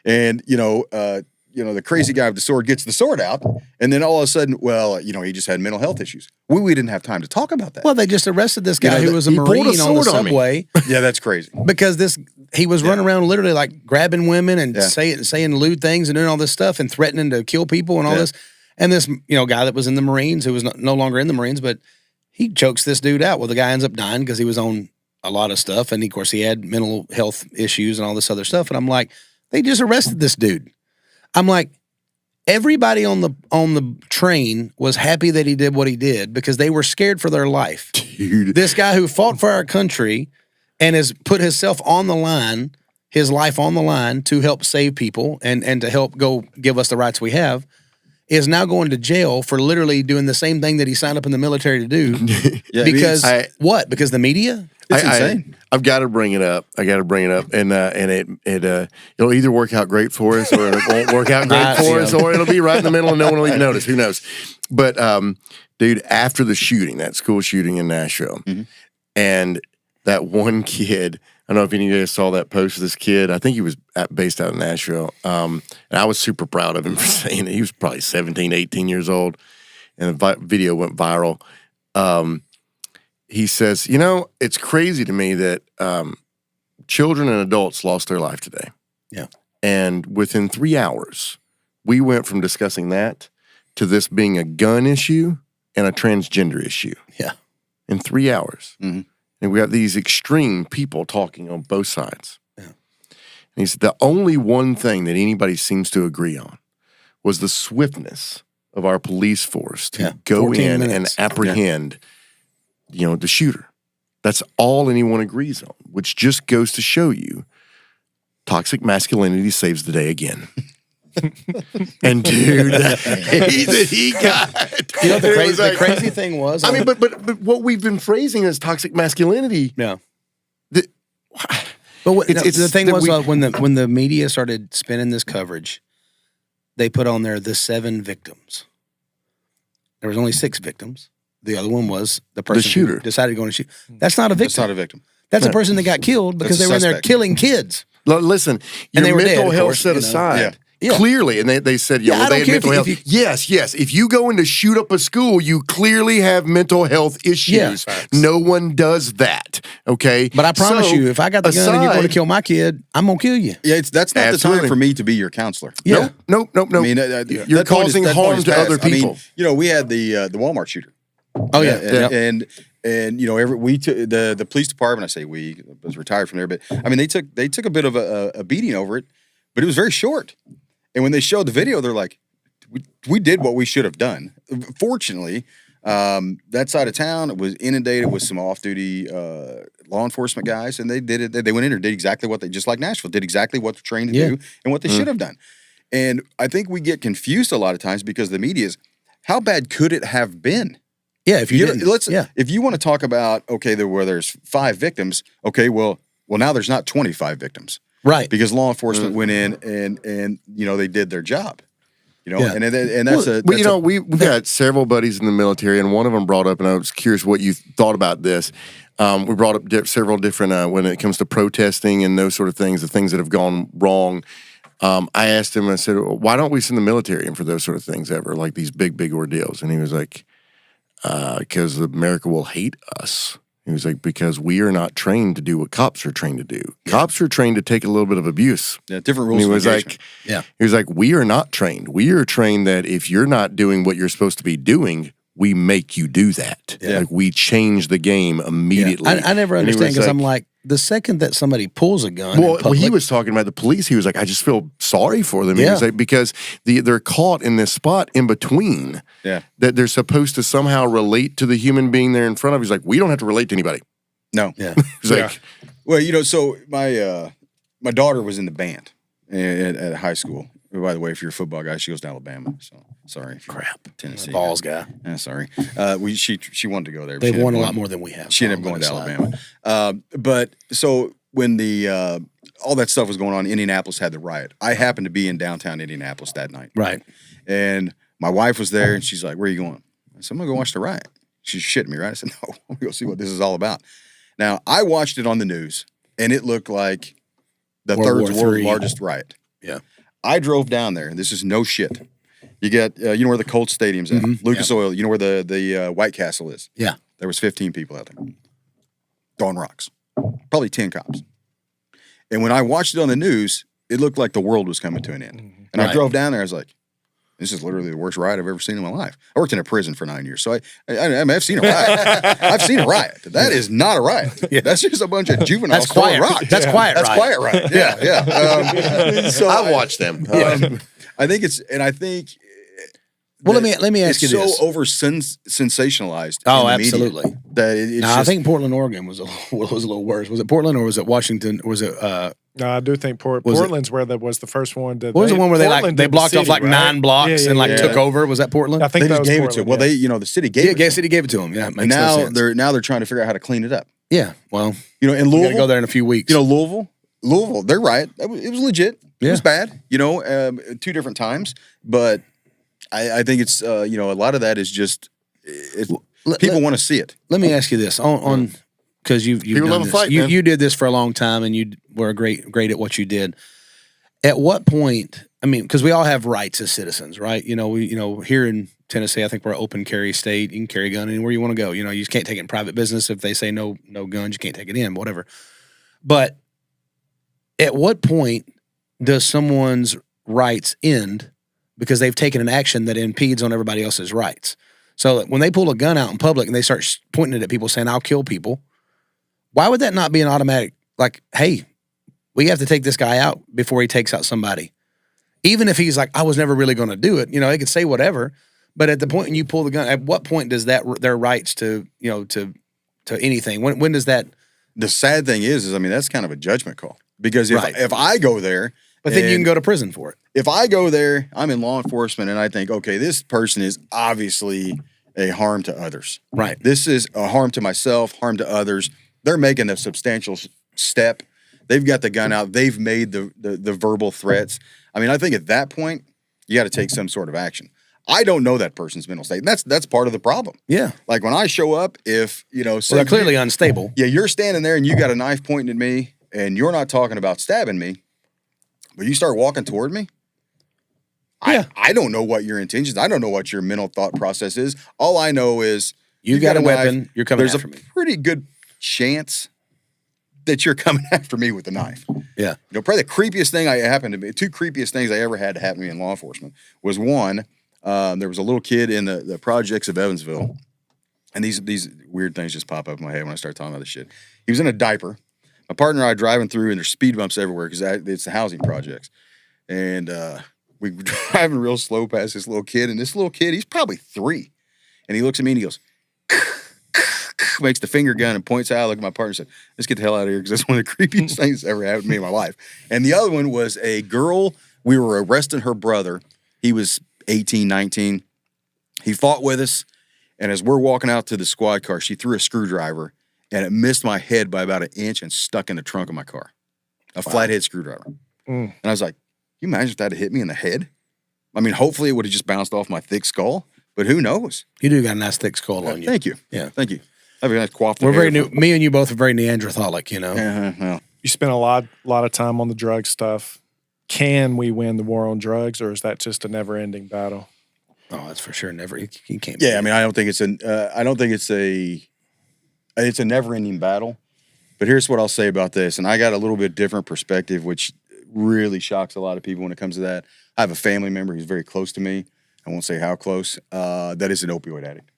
and, the crazy guy with the sword gets the sword out, and then all of a sudden, he just had mental health issues. We didn't have time to talk about that. Well, they just arrested this guy who was a Marine on the subway. Yeah, that's crazy. Because he was running around literally like grabbing women and saying lewd things and doing all this stuff and threatening to kill people and all this. And this, guy that was in the Marines, who was no longer in the Marines, but he chokes this dude out. Well, the guy ends up dying because he was on a lot of stuff. And of course, he had mental health issues and all this other stuff. And I'm like, they just arrested this dude. I'm like, everybody on the train was happy that he did what he did because they were scared for their life. Dude. This guy who fought for our country and has put himself on the line, his life on the line to help save people and to help go give us the rights we have, is now going to jail for literally doing the same thing that he signed up in the military to do. Because what? Because the media? It's insane. I've got to bring it up. And it'll either work out great for us or it won't work out great for us, or it'll be right in the middle and no one will even notice. Who knows? But dude, after the shooting, that school shooting in Nashville, and that one kid, I don't know if any of you guys saw that post of this kid. I think he was based out of Nashville. And I was super proud of him for saying it. He was probably 17, 18 years old, and the video went viral. He says, it's crazy to me that children and adults lost their life today. Yeah. And within 3 hours, we went from discussing that to this being a gun issue and a transgender issue. Yeah. In 3 hours. Mm-hmm. And we have these extreme people talking on both sides. Yeah. And he said the only one thing that anybody seems to agree on was the swiftness of our police force to go in and apprehend the shooter. That's all anyone agrees on, which just goes to show you toxic masculinity saves the day again. And dude, that hate that he got. The crazy thing was, but what we've been phrasing as toxic masculinity. Yeah. But the thing was when the media started spinning this coverage, they put on there the 7 victims. There was only 6 victims. The other one was the person who decided to go and shoot. That's not a victim. That's not a victim. That's a person that got killed because they were in there killing kids. Listen, and your they were mental dead, health course, set aside. Yeah. Clearly, and they said, they had mental health. Yes. If you go in to shoot up a school, you clearly have mental health issues. Yeah. No one does that, okay? But I promise you, if I got the gun and you're going to kill my kid, I'm going to kill you. Yeah, that's not the time for me to be your counselor. Yeah. Nope. I mean, you're causing harm to other people. I mean, we had the Walmart shooter. Oh, yeah. And we took the police department, I say we, I was retired from there, but I mean, they took a bit of a beating over it, but it was very short. And when they showed the video, they're like, we did what we should have done. Fortunately, that side of town was inundated with some off-duty law enforcement guys, and they did it. They went in there, did exactly just like Nashville, did exactly what they're trained to do and what they should have done. And I think we get confused a lot of times because the media is, how bad could it have been? Yeah, if you didn't. If you want to talk about, there's 5 victims, well, now there's not 25 victims. Right. Because law enforcement went in and they did their job. And that's we've got several buddies in the military, and one of them brought up, and I was curious what you thought about this. We brought up several different, when it comes to protesting and those sort of things, the things that have gone wrong. I asked him, I said, why don't we send the military in for those sort of things ever, like these big, big ordeals? And he was like, because America will hate us. He was like, because we are not trained to do what cops are trained to do. Cops are trained to take a little bit of abuse. Yeah, different rules. And he was like, he was like, we are not trained. We are trained that if you're not doing what you're supposed to be doing, we make you do that. Yeah. Like we change the game immediately. I never understand because I'm like, the second that somebody pulls a gun, Well, in public, he was talking about the police. He was like, I just feel sorry for them. He Yeah. was like, because they're caught in this spot in between Yeah. that they're supposed to somehow relate to the human being there in front of. He's like, we don't have to relate to anybody. No. yeah, He's like, Well, you know, so my daughter was in the band at high school. By the way, if you're a football guy, she goes to Alabama. So sorry, if you're crap, Tennessee balls guy. Sorry. She wanted to go there. but They've she ended won up a going- lot more than we have. She ended up going to Alabama. But so when the all that stuff was going on, Indianapolis had the riot. I happened to be in downtown Indianapolis that night. Right. And my wife was there, and she's like, "Where are you going?" I said, "I'm gonna go watch the riot." She's shitting me, right? I said, "No, I'm gonna go see what this is all about." Now, I watched it on the news, and it looked like the World third War world's III. largest riot. Yeah. I drove down there, and this is no shit. You get, you know where the Colts Stadium's at? Lucas Oil. You know where the White Castle is? Yeah. There was 15 people out there. Throwing rocks. Probably 10 cops. And when I watched it on the news, it looked like the world was coming to an end. And I Right. drove down there, I was like, this is literally the worst riot I've ever seen in my life. I worked in a prison for 9 years, so I've seen a riot. I've seen a riot. That is not a riot. Yeah. That's just a bunch of juveniles That's throwing quiet. rocks. That's quiet. That's riot. quiet riot. Yeah. So I've watched them. I think it's, and I think. Well, that let me ask you it's this. so over sensationalized. Oh, in the media absolutely. that it's No, just, I think Portland, Oregon was a little worse. Was it Portland or was it Washington? Was it? No, I do think Was it- Portland's where that was the first one. What was the one where Portland they did the blocked off city, like right? 9 blocks and like yeah. took over? Was that Portland? I think they that just was gave it Portland, to him. Well, yeah. the city gave Yeah, it. to him. City gave it to him. Yeah, it makes Now no sense. they're trying to figure out how to clean it up. Yeah, well, You know, in we got to Louisville, go there in a few weeks. you know, Louisville, they're right. It was legit. It Yeah. was bad. You know, 2 different times, but I think it's you know, a lot of that is just people want to see it. Let me ask you this on because you've People done love a this. fight, You man. you did this for a long time and you were great at what you did. At what point? I mean, because we all have rights as citizens, right? You know, here in Tennessee, I think we're an open carry state. You can carry a gun anywhere you want to go. You know, you just can't take it in private business. If they say no guns, you can't take it in, whatever. But at what point does someone's rights end because they've taken an action that impedes on everybody else's rights? So when they pull a gun out in public and they start pointing it at people saying, "I'll kill people," why would that not be an automatic, like, hey, we have to take this guy out before he takes out somebody? Even if he's like, I was never really going to do it, you know, they could say whatever. But at the point when you pull the gun, at what point does that their rights to, you know, to anything? When does that? The sad thing is I mean, that's kind of a judgment call because Right. if I go there, But then you can and go to prison for it. if I go there, I'm in law enforcement, and I think, okay, this person is obviously a harm to others. Right. This is a harm to myself, harm to others. They're making a substantial step. They've got the gun out. They've made the verbal threats. I mean, I think at that point, you got to take some sort of action. I don't know that person's mental state. And that's part of the problem. Yeah. Like when I show up, if, you know, Well, they're clearly unstable. yeah, you're standing there and you got a knife pointing at me and you're not talking about stabbing me, but you start walking toward me. Yeah. I don't know what your intentions. I don't know what your mental thought process is. All I know is You got a knife. weapon. You're coming There's after a me. pretty good chance that you're coming after me with a knife. Yeah. You know, probably the creepiest thing I happened to be, 2 creepiest things I ever had to happen to me in law enforcement was one, there was a little kid in the projects of Evansville, and these weird things just pop up in my head when I start talking about this shit. He was in a diaper. My partner and I driving through, and there's speed bumps everywhere because it's the housing projects. And we were driving real slow past this little kid, and this little kid, he's probably 3. And he looks at me and he goes, makes the finger gun and points out. I look at my partner and said, let's get the hell out of here because that's one of the creepiest things that's ever happened to me in my life. And the other one was a girl. We were arresting her brother. He was 18, 19. He fought with us. And as we're walking out to the squad car, she threw a screwdriver and it missed my head by about 1 inch and stuck in the trunk of my car. A flathead screwdriver. And I was like, can you imagine if that had hit me in the head? I mean, hopefully it would have just bounced off my thick skull, but who knows? You do got a nice thick skull on you. Thank you. Yeah. Thank you. I have a nice coiffed We're very hair. new. Me and you both are very Neanderthalic, you know. Well, You spent a lot of time on the drug stuff. Can we win the war on drugs, or is that just a never-ending battle? Oh, that's for sure. Never. You can't. yeah, I mean, I don't think it's a never-ending battle. But here's what I'll say about this, and I got a little bit different perspective, which really shocks a lot of people when it comes to that. I have a family member who's very close to me. I won't say how close. That is an opioid addict,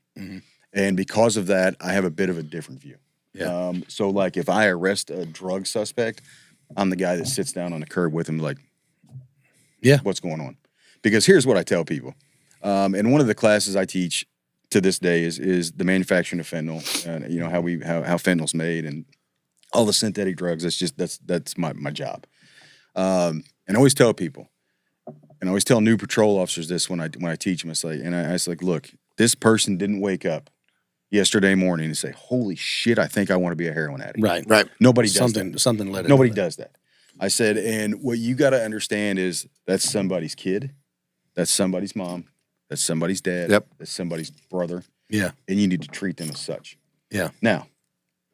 and because of that, I have a bit of a different view. Yeah. So like if I arrest a drug suspect, I'm the guy that sits down on the curb with him, like, Yeah. what's going on? Because here's what I tell people. And one of the classes I teach to this day is the manufacturing of fentanyl, and you know how fentanyl's made and all the synthetic drugs. That's my job. And I always tell people, and I always tell new patrol officers this when I teach them. It's like, I say, like, look, this person didn't wake up yesterday morning and say, holy shit, I think I want to be a heroin addict. Right. Nobody does that. Something led it. Nobody does that. I said, and what you got to understand is that's somebody's kid, that's somebody's mom, that's somebody's dad, that's somebody's brother. Yeah. And you need to treat them as such. Yeah. Now,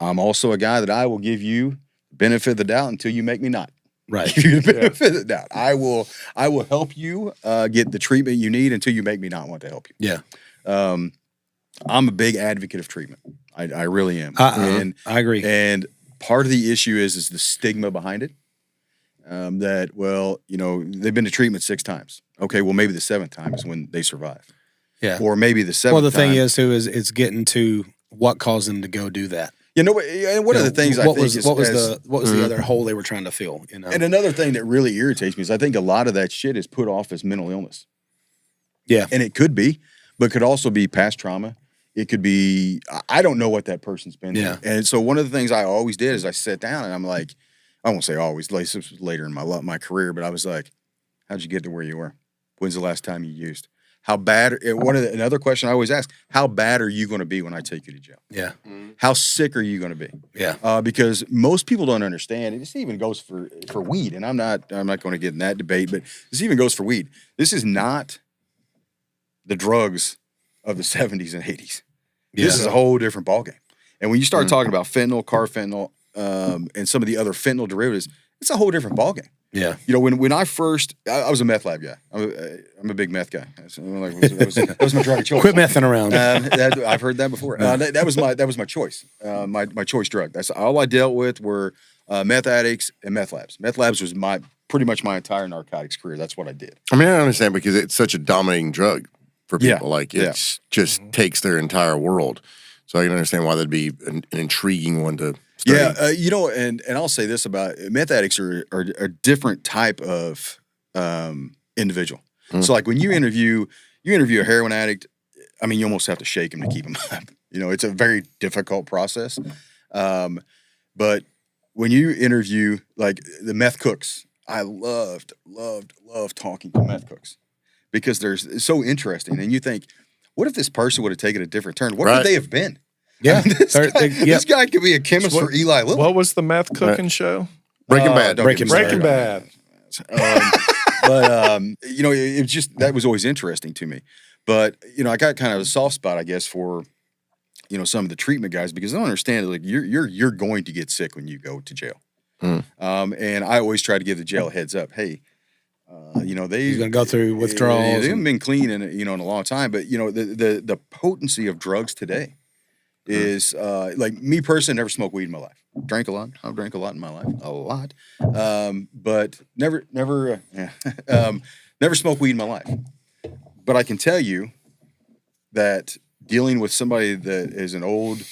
I'm also a guy that I will give you the benefit of the doubt until you make me not. Right. Give you the benefit of the doubt. I will help you get the treatment you need until you make me not want to help you. Yeah. I'm a big advocate of treatment. I really am. And I agree. And part of the issue is the stigma behind it. That, well, you know, they've been to treatment 6 times. Okay, well, maybe the 7th time is when they survive. Yeah. Or maybe the 7th time. Well, the thing is, too, is it's getting to what caused them to go do that. You know, and one of the things I think is what was the other hole they were trying to fill? You know, and another thing that really irritates me is I think a lot of that shit is put off as mental illness. Yeah, and it could be, but could also be past trauma. It could be, I don't know what that person's been through. And so one of the things I always did is I sat down and I'm like, I won't say always, this was later in my career, but I was like, how'd you get to where you were? When's the last time you used? How bad? Another question I always ask: how bad are you going to be when I take you to jail? Yeah. How sick are you going to be? Yeah. Because most people don't understand. This even goes for weed, and I'm not going to get in that debate, but this even goes for weed. This is not the drugs of the 70s and 80s. Yeah. This is a whole different ballgame. And when you start talking about fentanyl, carfentanil, and some of the other fentanyl derivatives, it's a whole different ballgame. Yeah. You know, when I first, I was a meth lab guy. I'm a big meth guy. That was my drug of choice. Quit messing around. I've heard that before. That was my choice. My choice drug. That's all I dealt with were meth addicts and meth labs. Meth labs was pretty much my entire narcotics career. That's what I did. I mean, I understand because it's such a dominating drug for people. Like it just takes their entire world. So I can understand why that'd be an intriguing one to study. Yeah, you know, and I'll say this about meth addicts are a different type of individual. So like when you interview a heroin addict, I mean, you almost have to shake him to keep him up. You know, it's a very difficult process. But when you interview like the meth cooks, I loved talking to meth cooks because it's so interesting. And you think, what if this person would have taken a different turn? What would they have been? Yeah. I mean, this guy could be a chemist for Eli Lilly. What was the meth cooking show? Breaking Bad. Breaking Bad. But you know, it just that was always interesting to me. But you know, I got kind of a soft spot, I guess, for you know some of the treatment guys because I don't understand. Like you're going to get sick when you go to jail. And I always try to give the jail a heads up. Hey, you know he's going to go through withdrawals. They haven't been clean in a long time. But you know the potency of drugs today is like me personally, never smoked weed in my life. Drank a lot. I've drank a lot in my life, a lot, but never smoked weed in my life. But I can tell you that dealing with somebody that is an old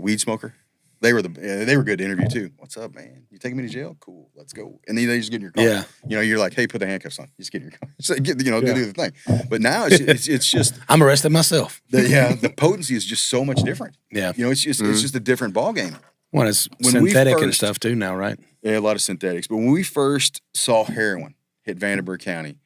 weed smoker, they were good to interview too. What's up, man? You taking me to jail? Cool, let's go. And then they just get in your car. Yeah. You know, you're like, hey, put the handcuffs on. You just get in your car. So, do the thing. But now it's just I'm arrested myself. The potency is just so much different. Yeah. You know, it's just a different ballgame. Well, it's synthetic and stuff too now, right? Yeah, a lot of synthetics. But when we first saw heroin hit Vanderburgh County,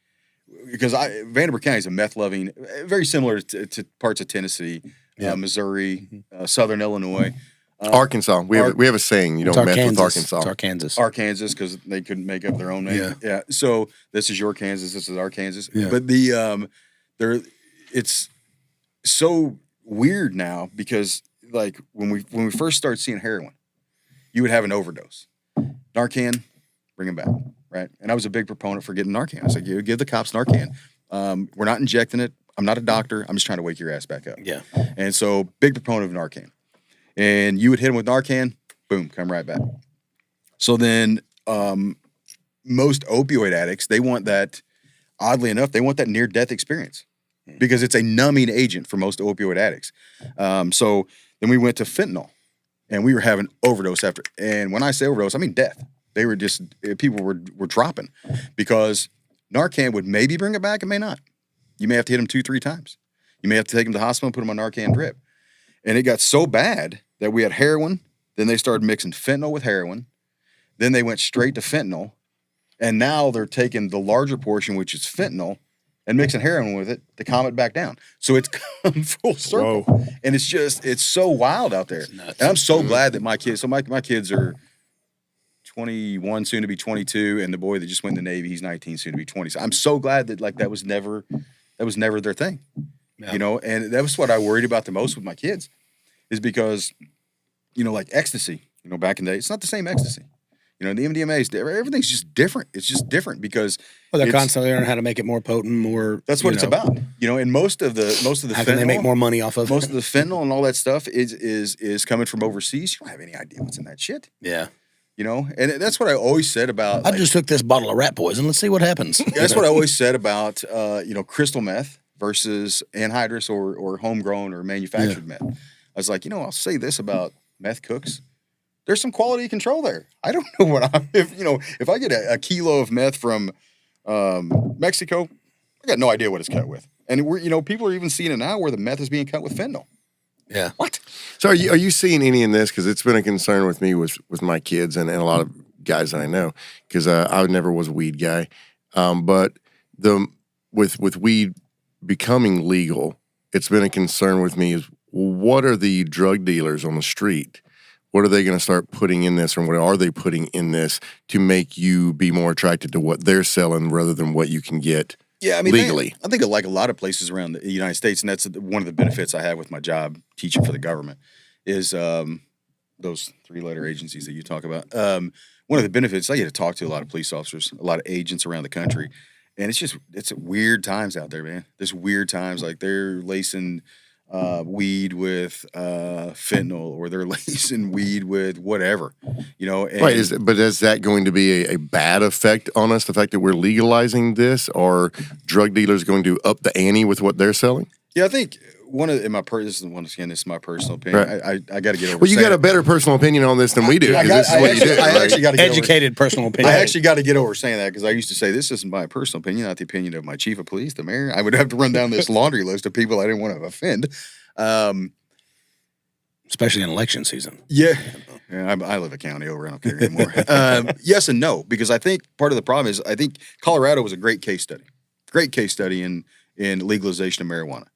because Vanderburgh County is a meth-loving, very similar to parts of Tennessee, Missouri, Southern Illinois. Arkansas. We have a saying, you don't mess with Arkansas. It's Arkansas. Arkansas, because they couldn't make up their own name. Yeah. So this is your Kansas, this is our Kansas. Yeah. But it's so weird now because like when we first started seeing heroin, you would have an overdose. Narcan, bring him back, right? And I was a big proponent for getting Narcan. I was like, give the cops Narcan. We're not injecting it. I'm not a doctor. I'm just trying to wake your ass back up. Yeah. And so big proponent of Narcan. And you would hit him with Narcan, boom, come right back. So then most opioid addicts, they want that, oddly enough, they want that near-death experience because it's a numbing agent for most opioid addicts. So then we went to fentanyl. and we were having overdose after. And when I say overdose, I mean death. They were just people were dropping because Narcan would maybe bring it back, it may not. You may have to hit them 2-3 times. You may have to take them to the hospital and put them on Narcan drip. And it got so bad that we had heroin. Then they started mixing fentanyl with heroin. Then they went straight to fentanyl. And now they're taking the larger portion, which is fentanyl, and mixing heroin with it to calm it back down. So it's come full circle. Whoa. And it's so wild out there. And I'm so glad that my kids are 21, soon to be 22, and the boy that just went in the Navy, he's 19, soon to be 20. So I'm so glad that that was never their thing. Yeah. You know, and that was what I worried about the most with my kids, is because, you know, like ecstasy, you know, back in the day, it's not the same ecstasy. You know, the MDMA everything's just different. It's just different because they're constantly learning how to make it more potent, more. That's what it's about. You know, and most of the how fentanyl, can they make more money off of most of the fentanyl and all that stuff is coming from overseas. You don't have any idea what's in that shit. Yeah. You know, and that's what I always said about. I just took this bottle of rat poison. Let's see what happens. That's what I always said about, you know, crystal meth versus anhydrous or homegrown or manufactured meth. I was like, you know, I'll say this about meth cooks. There's some quality control there. I don't know if I get a kilo of meth from Mexico, I got no idea what it's cut with. And people are even seeing it now where the meth is being cut with fentanyl. Yeah. What? So are you seeing any in this? Because it's been a concern with me with my kids and a lot of guys that I know. Because I never was a weed guy, but with weed becoming legal, it's been a concern with me. Is what are the drug dealers on the street? What are they going to start putting in this, or what are they putting in this to make you be more attracted to what they're selling rather than what you can get? Yeah, I mean, legally. I think like a lot of places around the United States, and that's one of the benefits I have with my job teaching for the government, is those 3-letter agencies that you talk about. One of the benefits, I get to talk to a lot of police officers, a lot of agents around the country, and it's weird times out there, man. There's weird times, like they're lacing weed with fentanyl, or they're lacing weed with whatever, you know. And right, but is that going to be a bad effect on us, the fact that we're legalizing this? Or drug dealers going to up the ante with what they're selling? Yeah, I think this is my personal opinion. Right. I got to get over. Well, you got a better personal opinion on this than we do. This is what you do. I actually got to get educated personal opinion. I actually got to get over saying that, because I used to say this isn't my personal opinion, not the opinion of my chief of police, the mayor. I would have to run down this laundry list of people I didn't want to offend, especially in election season. Yeah, I live a county over. I don't care anymore. Yes and no, because I think part of the problem is I think Colorado was a great case study in legalization of marijuana.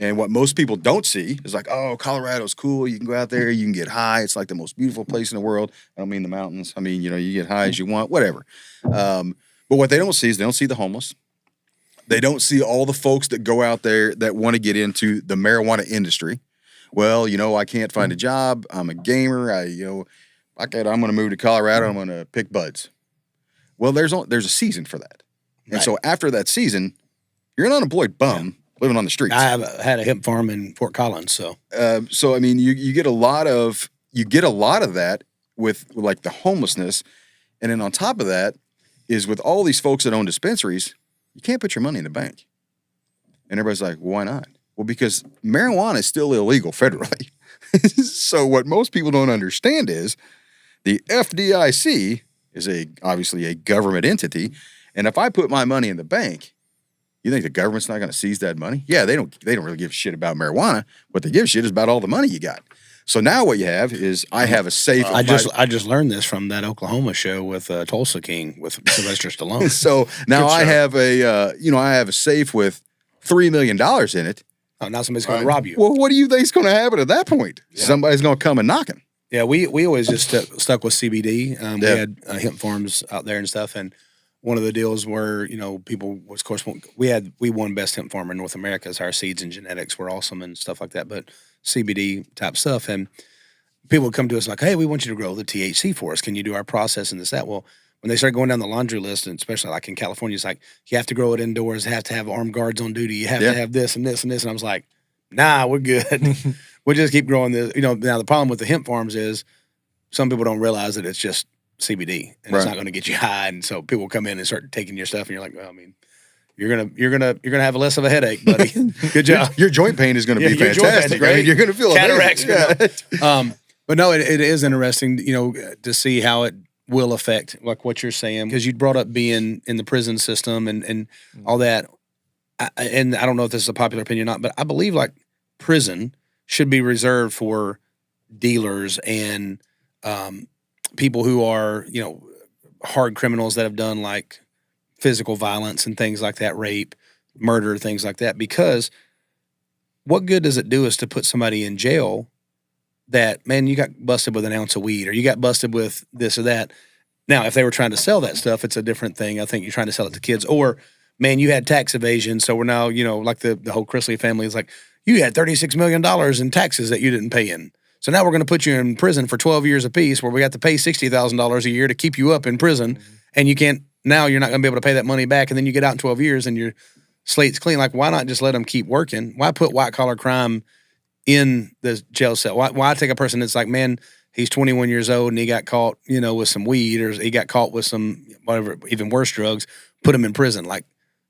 And what most people don't see is like, oh, Colorado's cool. You can go out there, you can get high. It's like the most beautiful place in the world. I don't mean the mountains. I mean, you know, you get high as you want, whatever. But what they don't see is they don't see the homeless. They don't see all the folks that go out there that want to get into the marijuana industry. Well, you know, I can't find a job. I'm a gamer. I'm going to move to Colorado. I'm going to pick buds. Well, there's a season for that. And right. So after that season, you're an unemployed bum. Yeah. Living on the streets. I had a hemp farm in Fort Collins, so. So I mean, you get a lot of that with like the homelessness, and then on top of that is with all these folks that own dispensaries, you can't put your money in the bank. And everybody's like, well, why not? Well, because marijuana is still illegal federally. So what most people don't understand is the FDIC is obviously a government entity, and if I put my money in the bank, you think the government's not going to seize that money? Yeah, they don't really give a shit about marijuana. What they give a shit is about all the money you got. So now what you have is I have a safe. I just learned this from that Oklahoma show with Tulsa King with Sylvester Stallone. So now I have a safe with $3 million in it. Oh, now somebody's going to rob you. Well, what do you think's going to happen at that point? Yeah. Somebody's going to come and knocking. Yeah, we always just stuck with CBD. We had hemp farms out there and stuff, and one of the deals where, you know, people was, of course, we won best hemp farmer in North America as our seeds and genetics were awesome and stuff like that, but CBD type stuff. And people would come to us like, hey, we want you to grow the THC for us. Can you do our process and this, that? Well, when they start going down the laundry list, and especially like in California, it's like, you have to grow it indoors, have to have armed guards on duty, you have to have this and this and this. And I was like, nah, we're good. We'll just keep growing this. You know, now the problem with the hemp farms is some people don't realize that it's just CBD, and it's not going to get you high, and so people come in and start taking your stuff, and you're like, well, I mean, you're gonna have less of a headache, buddy. Good job. Your joint pain is going to be fantastic, right? You're going to feel cataracts. amazing. Yeah. But no, it is interesting, to see how it will affect, like what you're saying, because you brought up being in the prison system and all that. And I don't know if this is a popular opinion or not, but I believe like prison should be reserved for dealers and people who are, hard criminals that have done like physical violence and things like that, rape, murder, things like that. Because what good does it do us to put somebody in jail that, man, you got busted with an ounce of weed or you got busted with this or that? Now, if they were trying to sell that stuff, it's a different thing. I think you're trying to sell it to kids. Or, man, you had tax evasion, so we're now, like the whole Chrisley family is like, you had $36 million in taxes that you didn't pay in. So now we're going to put you in prison for 12 years apiece where we got to pay $60,000 a year to keep you up in prison. And you can't, now you're not going to be able to pay that money back. And then you get out in 12 years and your slate's clean. Like, why not just let them keep working? Why put white collar crime in the jail cell? Why take a person that's like, man, he's 21 years old and he got caught, with some weed or he got caught with some, whatever, even worse drugs, put him in prison. Like,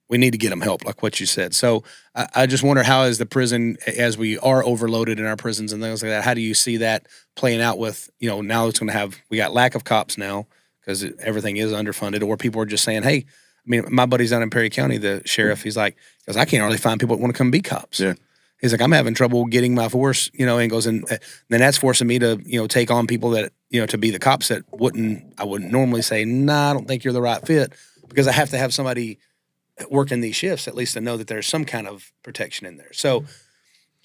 we need to get them help, like what you said. So I just wonder, how is the prison, as we are overloaded in our prisons and things like that, how do you see that playing out with, now it's going to we got lack of cops now because everything is underfunded, or people are just saying, hey, my buddy's down in Perry County, the sheriff, he's like, because I can't really find people that want to come be cops. Yeah. He's like, I'm having trouble getting my force, and goes, and then that's forcing me to, take on people that, to be the cops that I wouldn't normally say, nah, I don't think you're the right fit, because I have to have somebody working these shifts at least to know that there's some kind of protection in there. So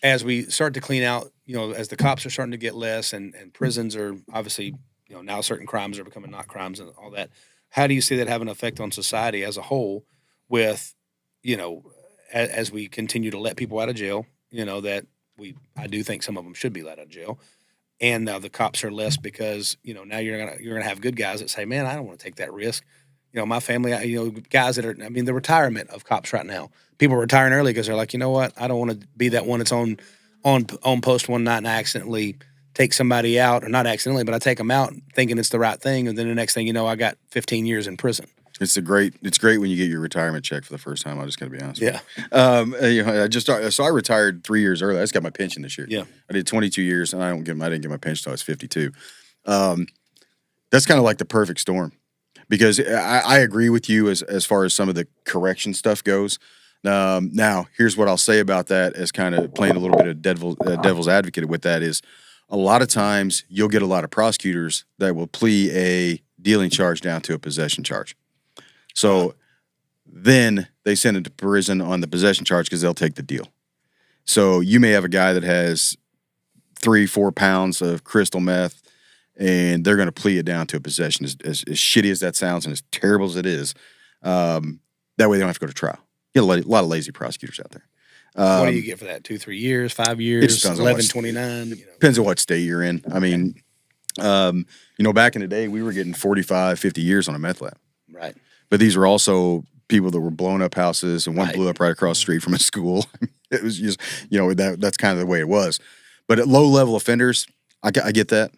as we start to clean out, as the cops are starting to get less and prisons are obviously, now certain crimes are becoming not crimes and all that, how do you see that have an effect on society as a whole with, as we continue to let people out of jail, that I do think some of them should be let out of jail. And now the cops are less because, now you're gonna have good guys that say, man, I don't want to take that risk. My family, guys that are, the retirement of cops right now, people are retiring early because they're like, you know what, I don't want to be that one that's on post one night and I accidentally take somebody out, or not accidentally, but I take them out thinking it's the right thing, and then the next thing you know, I got 15 years in prison. It's great when you get your retirement check for the first time. I just got to be honest. Yeah. I retired 3 years early. I just got my pension this year. Yeah. I did 22 years, and I didn't get my pension until I was 52. That's kind of like the perfect storm, because I agree with you as far as some of the correction stuff goes. Now, here's what I'll say about that, as kind of playing a little bit of devil's advocate with that, is a lot of times you'll get a lot of prosecutors that will plea a dealing charge down to a possession charge. So then they send him to prison on the possession charge because they'll take the deal. So you may have a guy that has 3-4 pounds of crystal meth, and they're going to plea it down to a possession. As shitty as that sounds and as terrible as it is, that way they don't have to go to trial. You get a lot of lazy prosecutors out there. What do you get for that? 2-3 years, 5 years, 11-29? Depends on what state you're in. Back in the day, we were getting 45, 50 years on a meth lab. Right. But these were also people that were blowing up houses, and one blew up right across the street from a school. It was just, that's kind of the way it was. But at low-level offenders, I get that.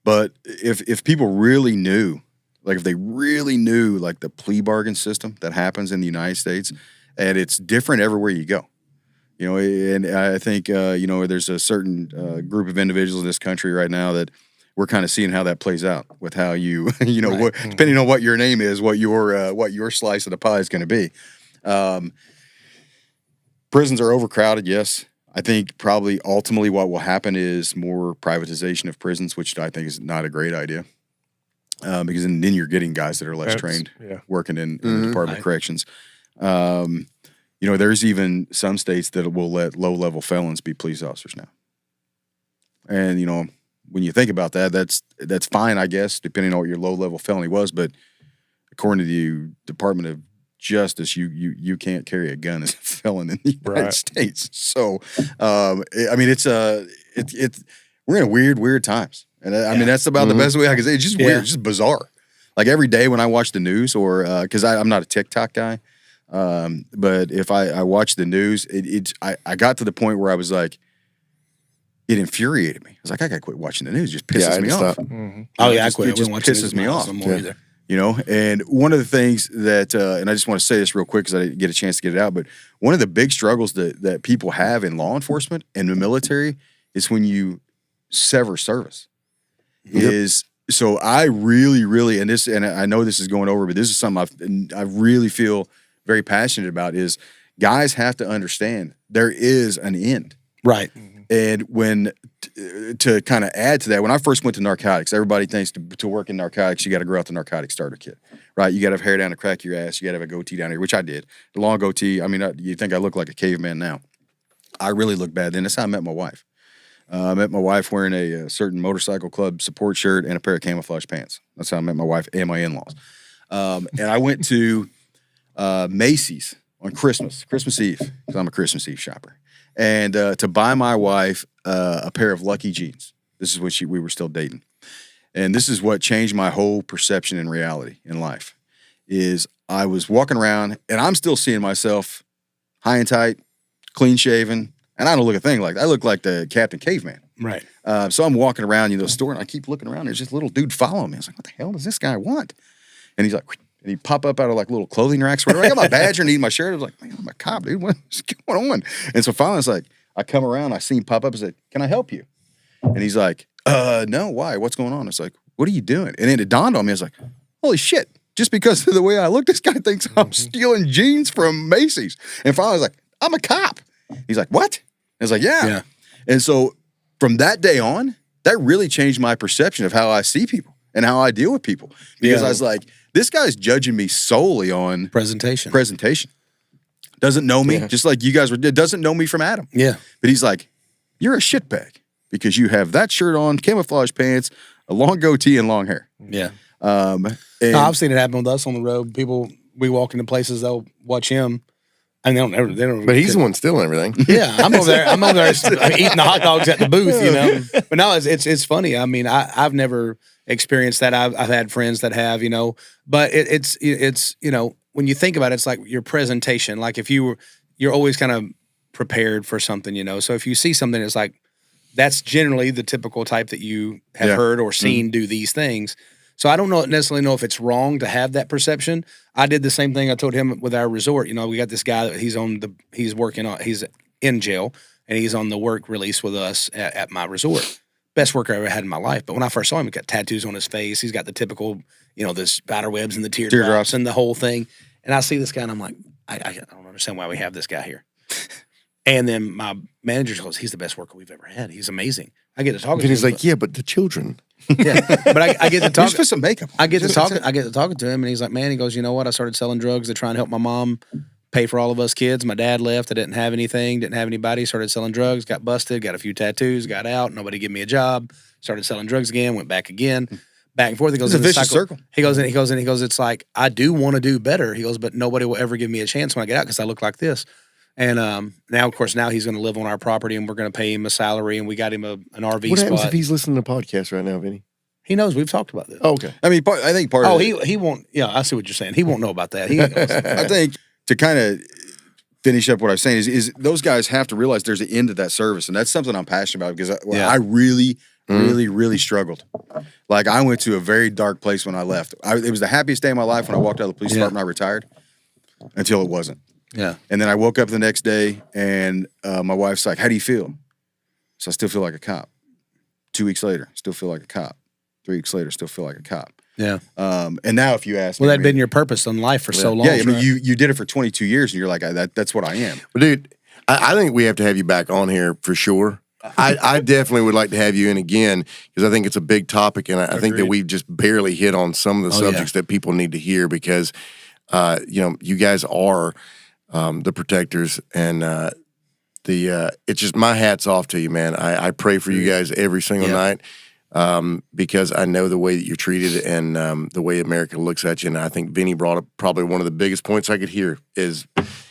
But if people really knew, like if they really knew like the plea bargain system that happens in the United States, and it's different everywhere you go. And I think, there's a certain group of individuals in this country right now that we're kind of seeing how that plays out with how you, right. Depending on what your name is, what your slice of the pie is going to be. Prisons are overcrowded, yes. I think probably ultimately what will happen is more privatization of prisons, which I think is not a great idea. Because then you're getting guys that are less trained working in the Department of Corrections. There's even some states that will let low-level felons be police officers now. And, when you think about that, that's fine, I guess, depending on what your low-level felony was. But according to the Department of Justice, you can't carry a gun as a felon in the United States. So, it's we're in weird times. And that's about the best way I can say it. It's just weird. It's just bizarre. Like every day when I watch the news, or because I'm not a TikTok guy, but if I watch the news, I got to the point where I was like, it infuriated me. I was like, I gotta quit watching the news. It just pisses me off. Mm-hmm. I quit. It just pisses me off. And one of the things that, and I just want to say this real quick because I didn't get a chance to get it out, but one of the big struggles that people have in law enforcement and the military is when you sever service. Is so I really and I know this is going over, but this is something I really feel very passionate about. Is guys have to understand there is an end, right? And when to kind of add to that, when I first went to narcotics, everybody thinks to work in narcotics, you got to grow out the narcotic starter kit, right? You got to have hair down to crack your ass. You got to have a goatee down here, which I did. The long goatee. I mean, you think I look like a caveman now? I really look bad then. That's how I met my wife. I met my wife wearing a certain motorcycle club support shirt and a pair of camouflage pants. That's how I met my wife and my in-laws. And I went to Macy's on Christmas Eve, because I'm a Christmas Eve shopper, and to buy my wife a pair of Lucky jeans. This is when we were still dating. And this is what changed my whole perception and reality in life, is I was walking around, and I'm still seeing myself high and tight, clean shaven, and I don't look a thing like that. I look like the Captain Caveman. Right. So I'm walking around, the store, and I keep looking around. There's this little dude following me. I was like, what the hell does this guy want? And he's like, and he pop up out of like little clothing racks. Whatever. I got my badge underneath my shirt. I was like, man, I'm a cop, dude. What's going on? And so finally, it's like, I come around, I see him pop up and said, can I help you? And he's like, no, why? What's going on? It's like, what are you doing? And then it dawned on me. I was like, holy shit. Just because of the way I look, this guy thinks I'm stealing jeans from Macy's. And finally, I was like, I'm a cop. He's like, what? I was like, yeah. And so from that day on, that really changed my perception of how I see people and how I deal with people. Because I was like, this guy's judging me solely on presentation. Doesn't know me, just like you guys were. Doesn't know me from Adam. Yeah. But he's like, you're a shitbag because you have that shirt on, camouflage pants, a long goatee, and long hair. Yeah. And I've seen it happen with us on the road. People, we walk into places, they'll watch him. And they don't. But he's the one stealing everything. Yeah, I'm over there eating the hot dogs at the booth, But no, it's funny. I mean, I've never experienced that. I've had friends that have, But it's when you think about it, it's like your presentation. Like if you're always kind of prepared for something, So if you see something, it's like that's generally the typical type that you have heard or seen do these things. So I don't necessarily know if it's wrong to have that perception. I did the same thing I told him with our resort. We got this guy that he's in jail and he's on the work release with us at my resort. Best work I ever had in my life. But when I first saw him, he got tattoos on his face. He's got the typical, the spider webs and the teardrops and the whole thing. And I see this guy and I'm like, I don't understand why we have this guy here. And then my manager goes, he's the best worker we've ever had. He's amazing. I get to talk to him. And he's like, yeah, but the children. Yeah, but I get to talk. Just put some makeup. I get to talking to him, and he's like, "Man," he goes, "You know what? I started selling drugs to try and help my mom pay for all of us kids. My dad left. I didn't have anything. Didn't have anybody. Started selling drugs. Got busted. Got a few tattoos. Got out. Nobody gave me a job. Started selling drugs again. Went back again. Back and forth. He goes, it's a vicious circle. He goes, it's like I do want to do better. He goes, but nobody will ever give me a chance when I get out because I look like this. And now, of course, he's going to live on our property, and we're going to pay him a salary, and we got him an RV spot. What happens if he's listening to the podcast right now, Vinny? He knows we've talked about this. Oh, okay. I mean, I think part of it. He won't. Yeah, I see what you're saying. He won't know about that. I think to kind of finish up what I was saying is those guys have to realize there's an end to that service, and that's something I'm passionate about because I really, really struggled. Like I went to a very dark place when I left. It was the happiest day of my life when I walked out of the police department. I retired until it wasn't. Yeah. And then I woke up the next day, and my wife's like, "How do you feel?" So I still feel like a cop. 2 weeks later, still feel like a cop. 3 weeks later, still feel like a cop. Yeah. And now if you ask me. Well, that'd been your purpose in life for so long. Yeah, I mean, you did it for 22 years, and you're like, that's what I am. Well, dude, I think we have to have you back on here for sure. I definitely would like to have you in again because I think it's a big topic, and I think that we've just barely hit on some of the subjects that people need to hear because, you guys are the protectors, and it's just my hat's off to you, man. I pray for you guys every single night. Because I know the way that you're treated and the way America looks at you. And I think Vinny brought up probably one of the biggest points I could hear is,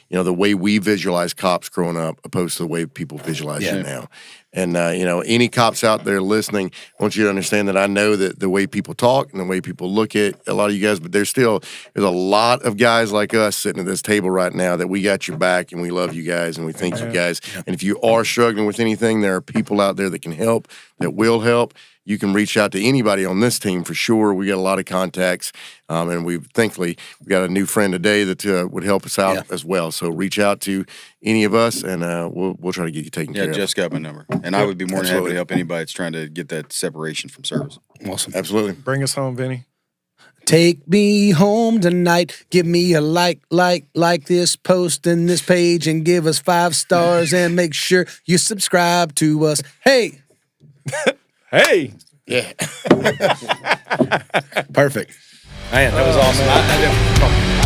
the way we visualize cops growing up opposed to the way people visualize you now. And, any cops out there listening, I want you to understand that I know that the way people talk and the way people look at a lot of you guys, but there's a lot of guys like us sitting at this table right now that we got your back and we love you guys and we thank you guys. And if you are struggling with anything, there are people out there that can help, that will help. You can reach out to anybody on this team for sure. We got a lot of contacts, and thankfully we got a new friend today that would help us out as well. So reach out to any of us, and we'll try to get you taken care Yeah, of. Jeff's got my number, and I would be more than happy Absolutely. to help anybody that's trying to get that separation from service. Awesome. Absolutely. Bring us home, Vinny. Take me home tonight. Give me a like this post and this page, and give us 5 stars, and make sure you subscribe to us. Hey, Hey. Yeah. perfect. Man, that was awesome. I